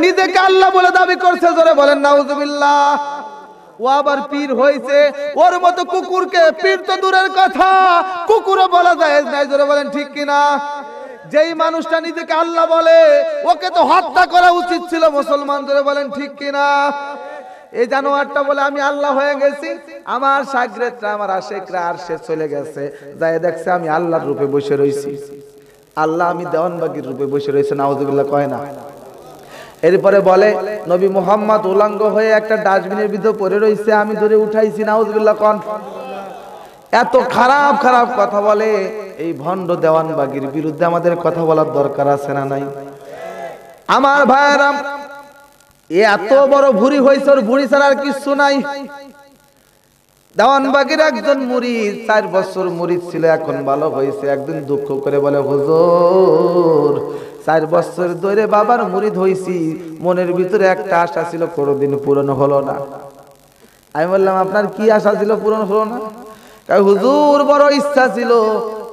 নিজেকে আল্লাহ বলে দাবি করছে, জোরে বলেন নাউজুবিল্লাহ। ও আবার পীর হয়েছে, ওর মতো কুকুরকে, পীর তো দূরের কথা, কুকুরও বলা যায় না, জোরে বলেন ঠিক কিনা? যেই মানুষটা নিজেকে আল্লাহ বলে ওকে তো হত্যা করা উচিত ছিল মুসলমান, জোরে বলেন ঠিক কিনা? এই জানোয়ারটা বলে আমি আল্লাহ হয়ে গেছি, আমার শাগরেদরা, আমার আশেকরা আরশে চলে গেছে, যাই দেখছে আমি আল্লাহর রূপে বসে রইছি। আল্লাহ আমি দেওয়ানবাগির রূপে বসে রয়েছে, নাউজুবিল্লাহ কয় না? এরপরে বলে নবী মুহাম্মদ উলঙ্গ হয়ে একটা ডাস্টবিনের ভিতর পড়ে রয়েছে, আমি ধরে উঠাইছি, নাউজুবিল্লাহ কোন? এত খারাপ খারাপ কথা বলে। এই ভণ্ড দেওয়ানবাগির বিরুদ্ধে আমাদের কথা বলার দরকার আছে না নাই? আমার ভাইরা, এত বড় ভুঁড়ি হয়েছে, ওর ভুঁড়ি ছাড়া আর কিছু নাই। দেওয়ানবাগির একজন মুরিদ, 4 বছর মুরিদ ছিল, এখন ভালো হয়েছে। একদিন দুঃখ করে বলে, হুজুর 4 বছর ধরে বাবার মুরিদ হইছি, মনের ভিতরে একটা আশা ছিল, কোনোদিন পূরণ হলো না। আমি বললাম আপনার কি আশা ছিল পূরণ হলো না? কয় হুজুর বড় ইচ্ছা ছিল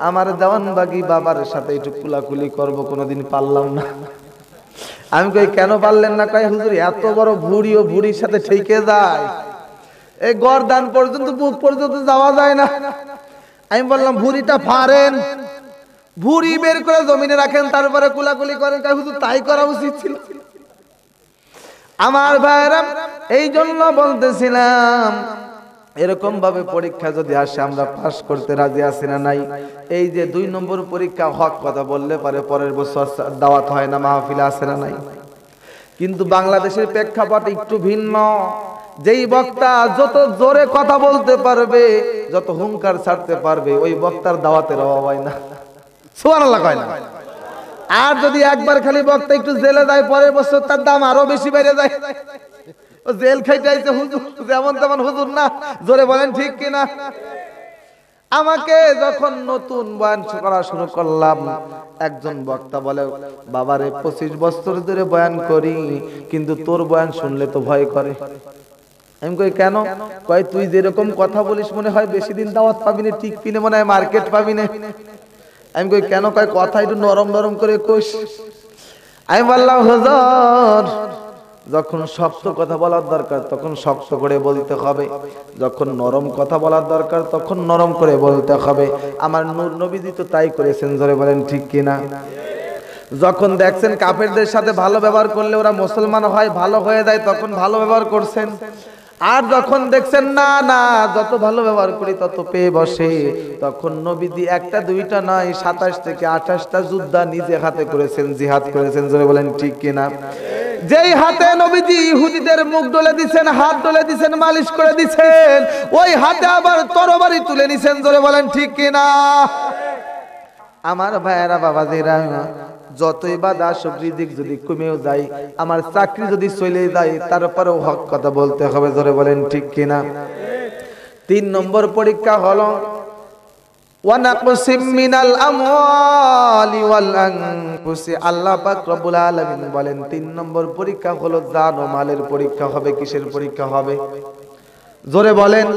আমার দেওয়ানবাগি বাবার সাথে একটু কুলাকুলি করব, কোনোদিন পারলাম না। আমি কই কেন পারলেন না? কয় হুজুর এত বড় ভুঁড়ি, ও ভুঁড়ির সাথে ঠেকে যায়, এই গর্দান পর্যন্ত, বুক পর্যন্ত যাওয়া যায় না। আমি বললাম ভুঁড়িটা ফাড়েন, ভুঁড়ি বের করে জমিনে রাখেন, তারপরে কুলাকুলি করেন। কয় হুজুর তাই করা উচিত ছিল। আমার ভাইরা, এই জন্য বলতেছিলাম এরকম ভাবে পরীক্ষা যদি আসে আমরা পাস করতে রাজি আছি না নাই? এই যে 2 নম্বর পরীক্ষা, হক কথা বললে পারে পরের বছর দাওয়াত হয় না, মাহফিলে আছে না নাই? কিন্তু বাংলাদেশের প্রেক্ষাপট একটু ভিন্ন। যেই বক্তা যত জোরে কথা বলতে পারবে, যত হুঙ্কার ছাড়তে পারবে, ওই বক্তার দাওয়াতের অভাব হয় না। সুবহানাল্লাহ কয় না? আর যদি একবার খালি বক্তা একটু জেলে যায়, পরের বছর তার দাম আরো বেশি বেড়ে যায়। ও জেল খাইতে আইছে হুজুর, যেমন তেমন হুজুর না, জোরে বলেন ঠিক কিনা? আমাকে যখন নতুন বয়ান করা শুরু করলাম, একজন বক্তা বলে বাবারে 25 বছর ধরে বয়ান করি, কিন্তু তোর বয়ান শুনলে তো ভয় করে। আমি কই কেন? কয় তুই যেরকম কথা বলিস মনে হয় বেশি দিন দাওয়াত পাবি না, টিকবি না, মনে হয় মার্কেট পাবি না। আমি কই কেন? কয় কথা একটু নরম নরম করে কইস। আমি বললাম হুজুর যখন শক্ত কথা বলার দরকার তখন শক্ত করে বলতে হবে, যখন নরম কথা বলার দরকার তখন নরম করে বলতে হবে। আমার নূর নবীজি তো তাই করেছেন, জোরে বলেন ঠিক কিনা? যখন দেখছেন কাফেরদের সাথে ভালো ব্যবহার করলে ওরা মুসলমান হয়, ভালো হয়ে যায়, তখন ভালো ব্যবহার করছেন। আর যখন দেখছেন না না যত ভালো ব্যবহার করি তত পেয়ে বসে, তখন নবীজি একটা দুইটা নয় 27 থেকে 28টা যুদ্ধ নিজে হাতে করেছেন, জিহাদ করেছেন, জোরে বলেন ঠিক কিনা? যেই হাতে নবীজি ইহুদিদের মুখ ডলে দিছেন, হাত ডলে দিছেন, মালিশ করে দিছেন, ওই হাতে আবার তরবারি তুলে নিছেন, জোরে বলেন ঠিক কিনা? আমার ভাইয়েরা, বাবাজিরা, যতই বাধা আসুক, রিজিক যদি কমেও যায়, আমার চাকরি যদি চলে যায়, তারপরেও হক কথা বলতে হবে, জোরে বলেন ঠিক কিনা? 3 নম্বর পরীক্ষা হলো ওয়ানাকসিম মিনাল আমওয়ালি ওয়াল আনফুসি। আল্লাহ পাক রব্বুল আলামিন বলেন 3 নম্বর পরীক্ষা হলো জান ও মালের পরীক্ষা হবে। কিসের পরীক্ষা হবে? জোরে বলেন।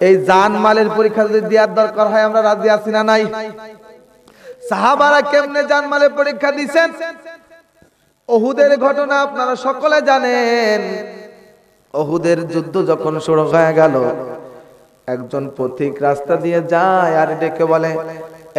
এই জান মালের পরীক্ষা যদি দেওয়ার দরকার হয় আমরা রাজি আছি না নাই? সাহাবারা কেমনে জান মালের পরীক্ষা দিয়েছেন? উহুদের ঘটনা আপনারা সকলে জানেন। উহুদের যুদ্ধ যখন শুরু হয়ে গেল, একজন পথিক রাস্তা দিয়ে যায় আর ডেকে বলে,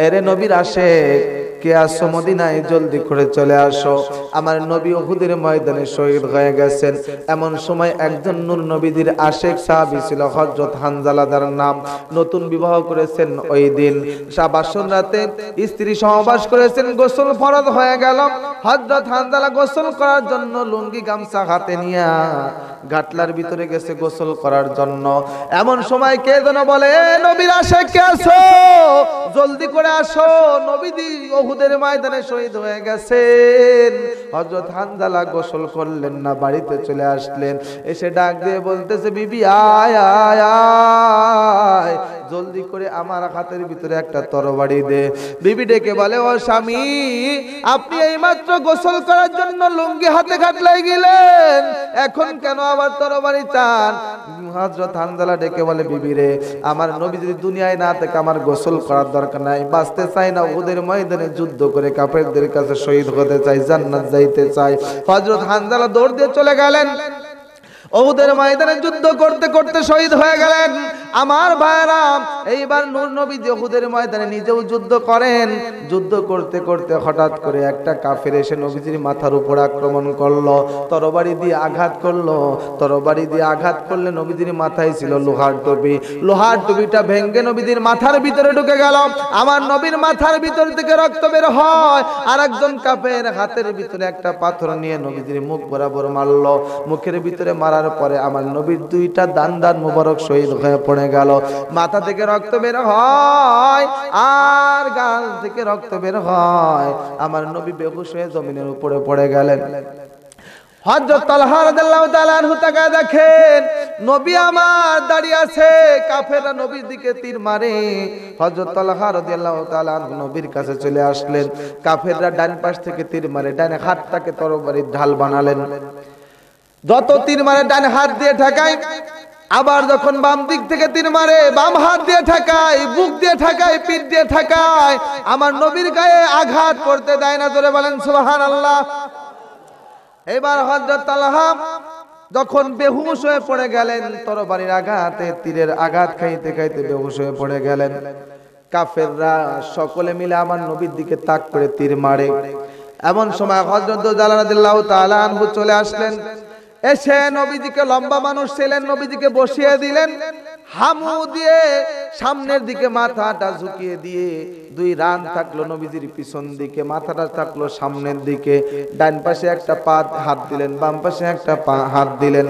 এরে নবীর আশেক, কে আসো মদিনায়, জলদি করে চলে আসো, আমার নবী উহুদের ময়দানে শহীদ হয়ে গেছেন। এমন সময় একজন নূর নবীদের আশেক সাহাবী ছিল হযরত হানজালা, যার নাম। নতুন বিবাহ করেছেন, ওই দিন শাবাসন রাতে স্ত্রী সহবাস করেছেন, গোসল ফরজ হয়ে গেল। হযরত হানজালা গোসল করার জন্য লুঙ্গি গামছা হাতে নিয়ে ঘাটলার ভিতরে গেছে গোসল করার জন্য। এমন সময় কে যেন বলে, নবীর আশেক কে আসো, জলদি করে আসো, নবীজি উহুদের ময়দানে শহীদ হয়ে গেছেন। হযরত হানজালা গোসল করলেন না, বাড়িতে চলে আসলেন। এসে ডাক দিয়ে বলতেছে, বিবি আয় আয় আয়, জলদি করে আমার হাতের ভিতরে একটা তরবারি দে। বিবি ডেকে বলে, ও স্বামী, আপনি এইমাত্র গোসল করার জন্য লুঙ্গি হাতে খাটলাই গেলেন, এখন কেন আবার তরবারি চান? হযরত হানজালা ডেকে বলে, বিবি রে, আমার নবী যদি দুনিয়ায় না থাকে আমার গোসল করার দরকার নাই, বাঁচতে চাই না, উহুদের ময়দানে যুদ্ধ করে কাফেরদের কাছে শহীদ হতে চাই, জান্নাত যাইতে চাই। হযরত হানজালা দৌড় দিয়ে চলে গেলেন, উহুদের ময়দানে যুদ্ধ করতে করতে শহীদ হয়ে গেলেন। আমার ভাইরা, এইবার নূর নবী উহুদের ময়দানে নিজেও যুদ্ধ করেন। যুদ্ধ করতে করতে হঠাৎ করে একটা কাফের এসে নবীজির মাথার উপর আক্রমণ করলো, তরবারি দিয়ে আঘাত করলো। তরবারি দিয়ে আঘাত করলে নবীজির মাথায় ছিল লোহার টুপি, লোহার টুপিটা ভেঙে নবীজির মাথার ভিতরে ঢুকে গেল। আমার নবীর মাথার ভিতর থেকে রক্ত বের হয়। আর একজন কাফের হাতের ভিতরে একটা পাথর নিয়ে নবীজির মুখ বরাবর মারলো। মুখের ভিতরে মারার পরে আমার নবীর দুইটা দান মুবারক শহীদ হয়ে পড়ে গেল। মাথা থেকে রক্ত বের হয় আর গাল থেকে রক্ত বের হয়। আমার নবী বেহুশ হয়ে জমিনের উপরে পড়ে গেলেন। হযরত তালহা রাদিয়াল্লাহু তাআলা আনহু তাকায় দেখেন নবী আমার দাঁড়িয়ে আছে, কাফেররা নবীর দিকে তীর মারে। হযরত তালহা রাদিয়াল্লাহু তাআলা আনহু নবীর কাছে চলে আসলেন। কাফেররা ডান পাশ থেকে তীর মারে, ডান হাতটাকে তরবারির ঢাল বানালেন। যত তীর মারে ডান হাত দিয়ে ঠেকায়, আবার যখন বাম দিক থেকে তীর মারে বাম হাত দিয়ে ঠেকায়, বুক দিয়ে ঠেকায়, পিঠ দিয়ে ঠেকায়। আমার নবীর গায়ে আঘাত করতে দেয় না। জোরে বলেন সুবহানাল্লাহ। এবার হযরত তালহা যখন বেহুশ হয়ে পড়ে গেলেন, তরবারির আঘাতে, তীরের আঘাত খাইতে খাইতে বেহুশ হয়ে পড়ে গেলেন। কাফেররা সকলে মিলে আমার নবীর দিকে তাক করে তীর মারে। এমন সময় হযরত জালাল রাদিয়াল্লাহু তাআলা আনহু চলে আসলেন। এসে নবীজিকে, লম্বা মানুষ ছিলেন, নবীজিকে বসিয়ে দিলেন। হামু দিয়ে সামনের দিকে মাথাটা ঝুঁকিয়ে দিয়ে দুই রান থাকলো নবীজির পিছন দিকে, মাথাটা থাকলো সামনের দিকে। ডান পাশে একটা পা হাত দিলেন, বাম পাশে একটা পা হাত দিলেন।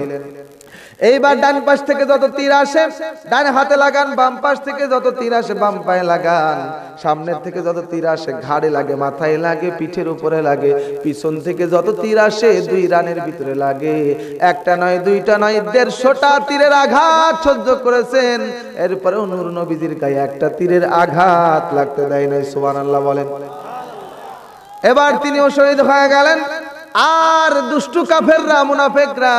এইবার ডান পাশ থেকে যত তীর আসে ডান হাতে লাগান, বাম পাশ থেকে যত তীর আসে বাম পায়ে লাগান। সামনের থেকে যত তীর আসে ঘাড়ে লাগে, মাথায় লাগে, পিঠের উপরে লাগে। পিছন থেকে যত তীর আসে দুই রানের ভিতরে লাগে। একটা নয়, দুইটা নয়, 150টা তীরের আঘাত সহ্য করেছেন। এরপরেও নূর নবীজির গায়ে একটা তীরের আঘাত লাগতে দেয় নাই। সুবহানাল্লাহ বলেন। এবার তিনিও শহীদ হয়ে গেলেন। আর দুষ্টু কাফেররা, মুনাফিকরা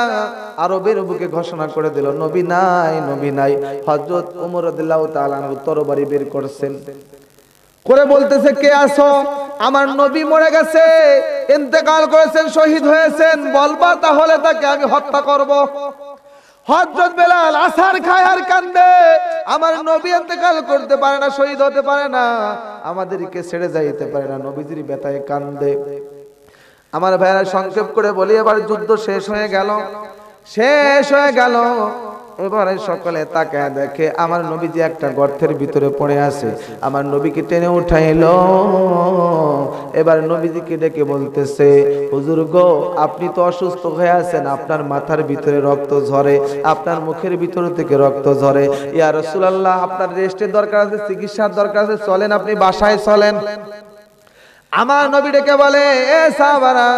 আরবের বুকে ঘোষণা করে দিল, নবী নাই, নবী নাই। হযরত ওমর রাদিয়াল্লাহু তাআলা আনহু তরবারি বের করছেন, করে বলতেছে, কে আছো? আমার নবী মরে গেছে, ইন্তেকাল করেছেন, শহীদ হয়েছেন, বলবা তাহলে তাকে আমি হত্যা করব। হযরত বেলাল আসার খায় আর কান্দে, আমার নবী ইন্তেকাল করতে পারে না, শহীদ হতে পারে না, আমাদেরকে ছেড়ে যাইতে পারে না, নবীজির ব্যথায় কান্দে। আমার ভাইরা, সংক্ষেপ করে বলি, এবার যুদ্ধ শেষ হয়ে গেল, শেষ হয়ে গেল। এবারে সকলে তাকায় দেখে আমার নবীজি একটা গর্তের ভিতরে পড়ে আছে। আমার নবীকে টেনে উঠাইলো। এবার নবীজিকে ডেকে বলতেছে, হুজুর গো, আপনি তো অসুস্থ হয়ে আছেন, আপনার মাথার ভিতরে রক্ত ঝরে, আপনার মুখের ভিতর থেকে রক্ত ঝরে। ইয়া রাসূলুল্লাহ, আপনার রেস্টের দরকার আছে, চিকিৎসার দরকার আছে, চলেন আপনি বাসায় চলেন। আমার নবী ডেকে বলে, এ সাহাবারা,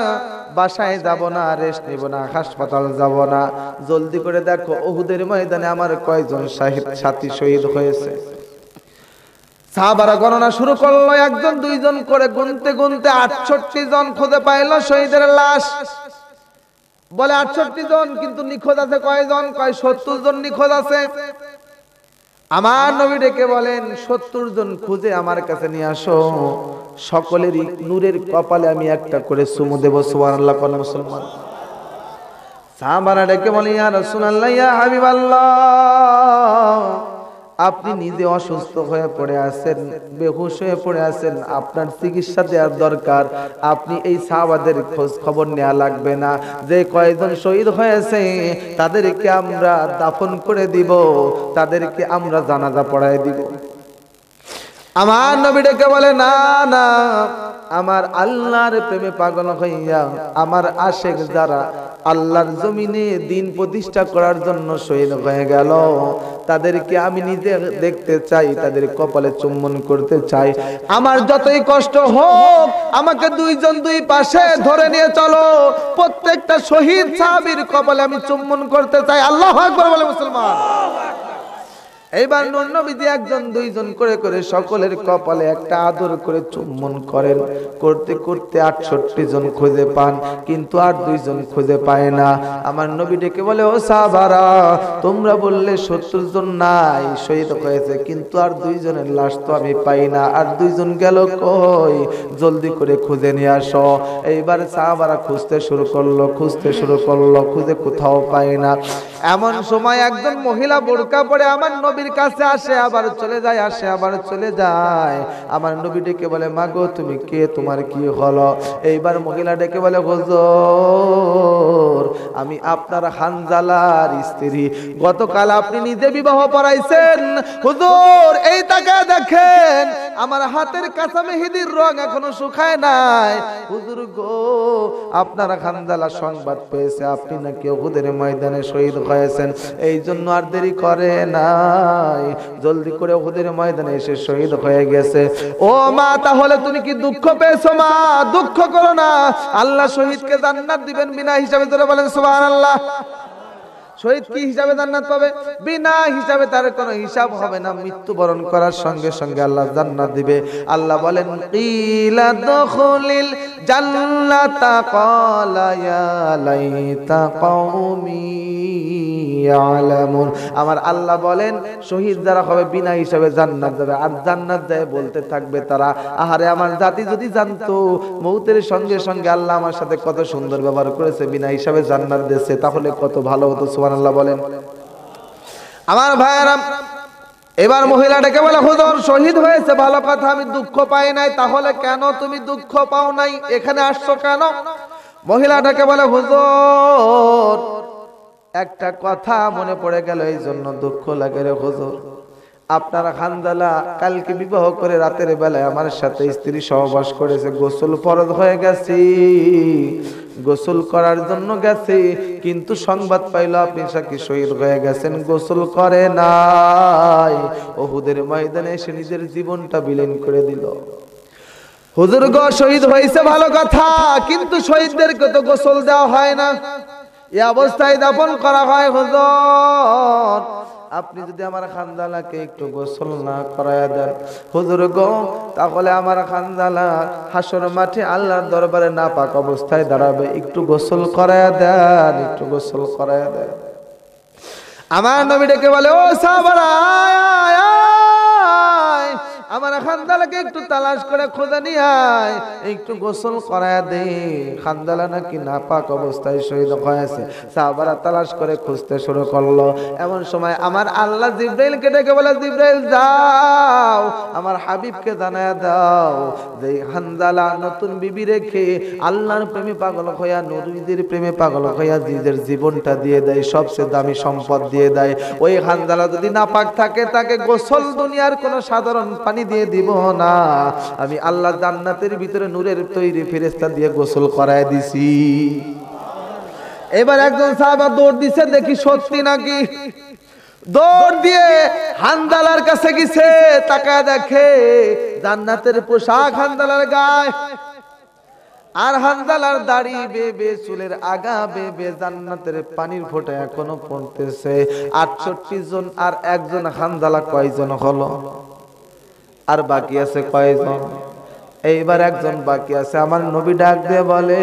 বাসায় যাব না, রেস্ট নিব না, হাসপাতাল যাব না, জলদি করে দেখো উহুদের ময়দানে আমার কয়জন সাথী শহীদ হয়েছে। সাহাবারা গণনা শুরু করলো, একজন দুইজন করে গুনতে গুনতে 68 জন খুঁজে পাইলো শহীদের লাশ। বলে 68 জন, কিন্তু নিখোঁজ আছে কয়জন? কয় 70 জন নিখোঁজ আছে। আমার নবী ডেকে বলেন, 70 জন খুঁজে আমার কাছে নিয়ে আসো, সকলেরই নূরের কপালে আমি একটা করে চুমু দেব। সুবহানাল্লাহ কোন মুসলমান? সাহাবারা ডেকে বলে, ইয়া রাসূলুল্লাহ, ইয়া হাবিবাল্লাহ, আপনি নিজে অসুস্থ হয়ে পড়ে আছেন, বেহুশ হয়ে পড়ে আছেন, আপনার চিকিৎসা দেওয়ার দরকার। আপনি এই সাহাবাদের খোঁজ খবর নেওয়া লাগবে না, যে কয়জন শহীদ হয়েছে তাদেরকে আমরা দাফন করে দিব, তাদেরকে আমরা জানাজা পড়ায় দিব। আমার নবী ডেকে বলে, না না, আমার আল্লাহর প্রেমে পাগল হইয়া আমার আশেক যারা আল্লাহর জমিনে দিন প্রতিষ্ঠা করার জন্য শহীদ হয়ে গেল, তাদেরকে আমি নিজে দেখতে চাই, তাদের কপালে চুম্বন করতে চাই। আমার যতই কষ্ট হোক, আমাকে দুইজন দুই পাশে ধরে নিয়ে চলো, প্রত্যেকটা শহীদ সাহাবীর কপালে আমি চুম্বন করতে চাই। আল্লাহু আকবার বলে মুসলমান। এইবার নূর নবীজি একজন দুইজন করে করে সকলের কপালে একটা আদর করে চুম্বন করেন। করতে করতে 68 জন খুঁজে পান, কিন্তু আর দুইজন খুঁজে পায় না। আমার নবী ডেকে বলে, ও সাহাবারা, তোমরা বললে 70 জন নাই, শহীদ হয়েছে, কিন্তু আর দুইজনের লাশ তো আমি পাই না। আর দুইজন গেল কই? জলদি করে খুঁজে নিয়ে আসো। এইবার সাহাবারা খুঁজতে শুরু করলো, খুঁজে কোথাও পায় না। এমন সময় একজন মহিলা বোরকা পরে আমার নবীর কাছে আসে, আবার চলে যায়, আসে আবার চলে যায়। আমার নবী ডেকে বলে, মাগো তুমি কে, তোমার কি হলো? এইবার মহিলা ডেকে বলে, হুজুর আমি আপনার হানজালার স্ত্রী, গতকাল আপনি নিজে বিবাহ পড়াইছেন। হুজুর এই তাকায় দেখেন আমার হাতের কাঁচা মেহেদির রং এখনো শুকায় নাই। হুজুর গো, আপনার হানজালা সংবাদ পেয়েছে আপনি নাকি উহুদের ময়দানে শহীদ হয়েছেন, এই জন্য আর দেরি করে নাই, জলদি করে উহুদের ময়দানে এসে শহীদ হয়ে গেছে। ও মা, তাহলে তুমি কি দুঃখ পেয়েছো? মা দুঃখ করো না, আল্লাহ শহীদকে জান্নাত দিবেন বিনা হিসাবে। ধরে বলেন সুবহানাল্লাহ। শহীদ কি হিসাবে জান্নাত পাবে? বিনা হিসাবে, তার কোনো হিসাব হবে না। মৃত্যুবরণ করার সঙ্গে সঙ্গে আল্লাহ জান্নাত দিবে। আল্লাহ বলেন, কিলা দুখুলিল জান্নাতা ক্বালা ইয়া লাইতা কওমি ইয়ালামুন। আমার আল্লাহ বলেন, শহীদ যারা হবে বিনা হিসাবে জান্নাত যাবে। আর জান্নাত যায় বলতে থাকবে তারা, আহারে আমার জাতি যদি জানতো মৌতের সঙ্গে সঙ্গে আল্লাহ আমার সাথে কত সুন্দর ব্যবহার করেছে, বিনা হিসাবে জান্নাত দিয়েছে, তাহলে কত ভালো হতো। সুবহানাল্লাহ বলেন। আমার ভাইয়েরা, এবার মহিলাটাকে বলে, হুজুর শহীদ হয়েছে ভালো কথা, আমি দুঃখ পাই নাই। তাহলে কেন তুমি দুঃখ পাও নাই, এখানে আসছো কেন? মহিলাটাকে বলে, হুজুর একটা কথা মনে পড়ে গেল, এই জন্য দুঃখ লাগে রে হুজুর। আপনার হানজালা কালকে বিবাহ করে রাতের বেলায় আমার সাথে স্ত্রী সহবাস করেছে, গোসল ফরজ হয়ে গেছে, গোসল করার জন্য গেছে, কিন্তু সংবাদ পাইল আপনি সাকি শহীদ হয়ে গেছেন, গোসল করে নাই, উহুদের ময়দানে এসে নিজের জীবনটা বিলীন করে দিল। হুজুর গো, শহীদ হয়েছে ভালো কথা, কিন্তু শহীদদেরকে তো গোসল দেওয়া হয় না, এই অবস্থায় দাফন করা হয়। হুজুর আপনি যদি আমার খানদালাকে একটু গোসল না করায়া দেন, হুজুর গো, তাহলে আমার খানদালা হাসর মাঠে আল্লাহর দরবারে নাপাক অবস্থায় দাঁড়াবে, একটু গোসল করায়া দেন, একটু গোসল করায়া দেন। আমার নবী ডেকে বলে, ও সাহাবারা, আমার খানদালাকে একটু তালাশ করে খোঁজা নিয়ে আয়, একটু গোসল করায় দে, খানদালা নাকি নাপাক অবস্থায় শহীদ হয়েছে। সাহাবারা তালাশ করে খুঁজতে শুরু করলো। এমন সময় আমার আল্লাহ জিবরাইলকে ডেকে বলে, জিবরাইল যাও আমার হাবিবকে জানায় দাও যে হানজালা নতুন বিবি রেখে আল্লাহর প্রেমে পাগল হইয়া, নবীদের প্রেমে পাগল হইয়া নিজের জীবনটা দিয়ে দেয়, সবচেয়ে দামি সম্পদ দিয়ে দেয়। ওই হানজালা যদি নাপাক থাকে, তাকে গোসল দুনিয়ার কোনো সাধারণ পানি দিয়ে দিব না, আমি আল্লাহ জান্নাতের ভিতরে নূরের তৈরি ফেরেশতা দিয়ে গোসল করায় দিছি। এবার একজন সাহাবা দৌড় দিছে, দেখি সত্যি নাকি, দৌড় দিয়ে হানজালার কাছে গেছে, তাকায় দেখে জান্নাতের পোশাক হানজালার গায়ে, আর হানজালার দাড়ি বেবে, চুলের আগা বেবে, জান্নাতের পানির ফোঁটা এখনো পড়তেছে। 68 জন, আর একজন হানজালা কয়জন হলো? আর বাকি আছে কয়জন? এইবার একজন বাকি আছে। আমার নবী ডাক দিয়ে বলে,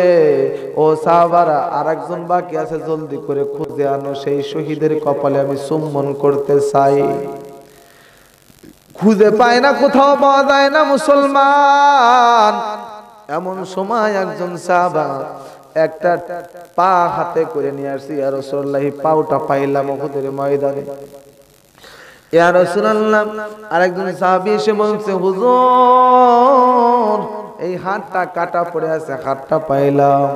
ও সাহাবারা, আর একজন বাকি আছে, জলদি করে খুঁজে আনো, সেই শহীদের কপালে আমি চুম্বন করতে চাই। খুঁজে পায় না, কোথাও পাওয়া যায় না মুসলমান। এমন সময় একজন সাহাবা একটা পা হাতে করে নিয়ে আসছি, ইয়া রাসূলুল্লাহ পাউটা পাইলাম উহুদের ময়দানে, ইয়া রাসূলুল্লাহ। আরেকজন সাহাবী এসে বলছে, হুজুর এই হাতটা কাটা পড়ে আছে, হাতটা পাইলাম।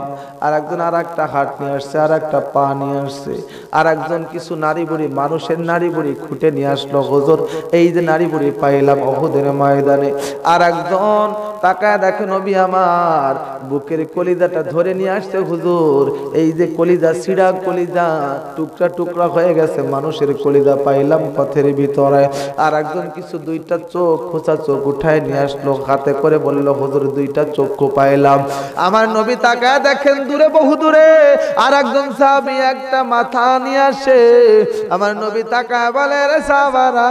আর একজন আর একটা হাত নিয়ে আসছে, আর একটা পা নিয়ে আসছে। আর একজন কিছু নারী বুড়ি, মানুষের নারী বুড়ি খুঁটে নিয়ে আসলো, হুজুর এই যে নারী বুড়ি পাইলাম উহুদের ময়দানে। আর একজন তাকায় দেখে নবী আমার বুকের কলিজাটা ধরে নিয়ে আসছে, হুজুর এই যে কলিজা, ছিঁড়া কলিজা, টুকরা টুকরা হয়ে গেছে, মানুষের কলিজা পাইলাম পথের ভিতরে। আর একজন কিছু দুইটা চোখ, খোঁচা চোখ উঠায় নিয়ে আসলো, হাতে করে বলল, হুজুর দুইটা চক্ষু পাইলাম। আমার নবী তাকায় দেখেন দূরে, বহু দূরে আর একজন সাহাবী একটা মাথা নিয়ে আসে। আমার নবী তাকায় বলে, রে সাহাবারা,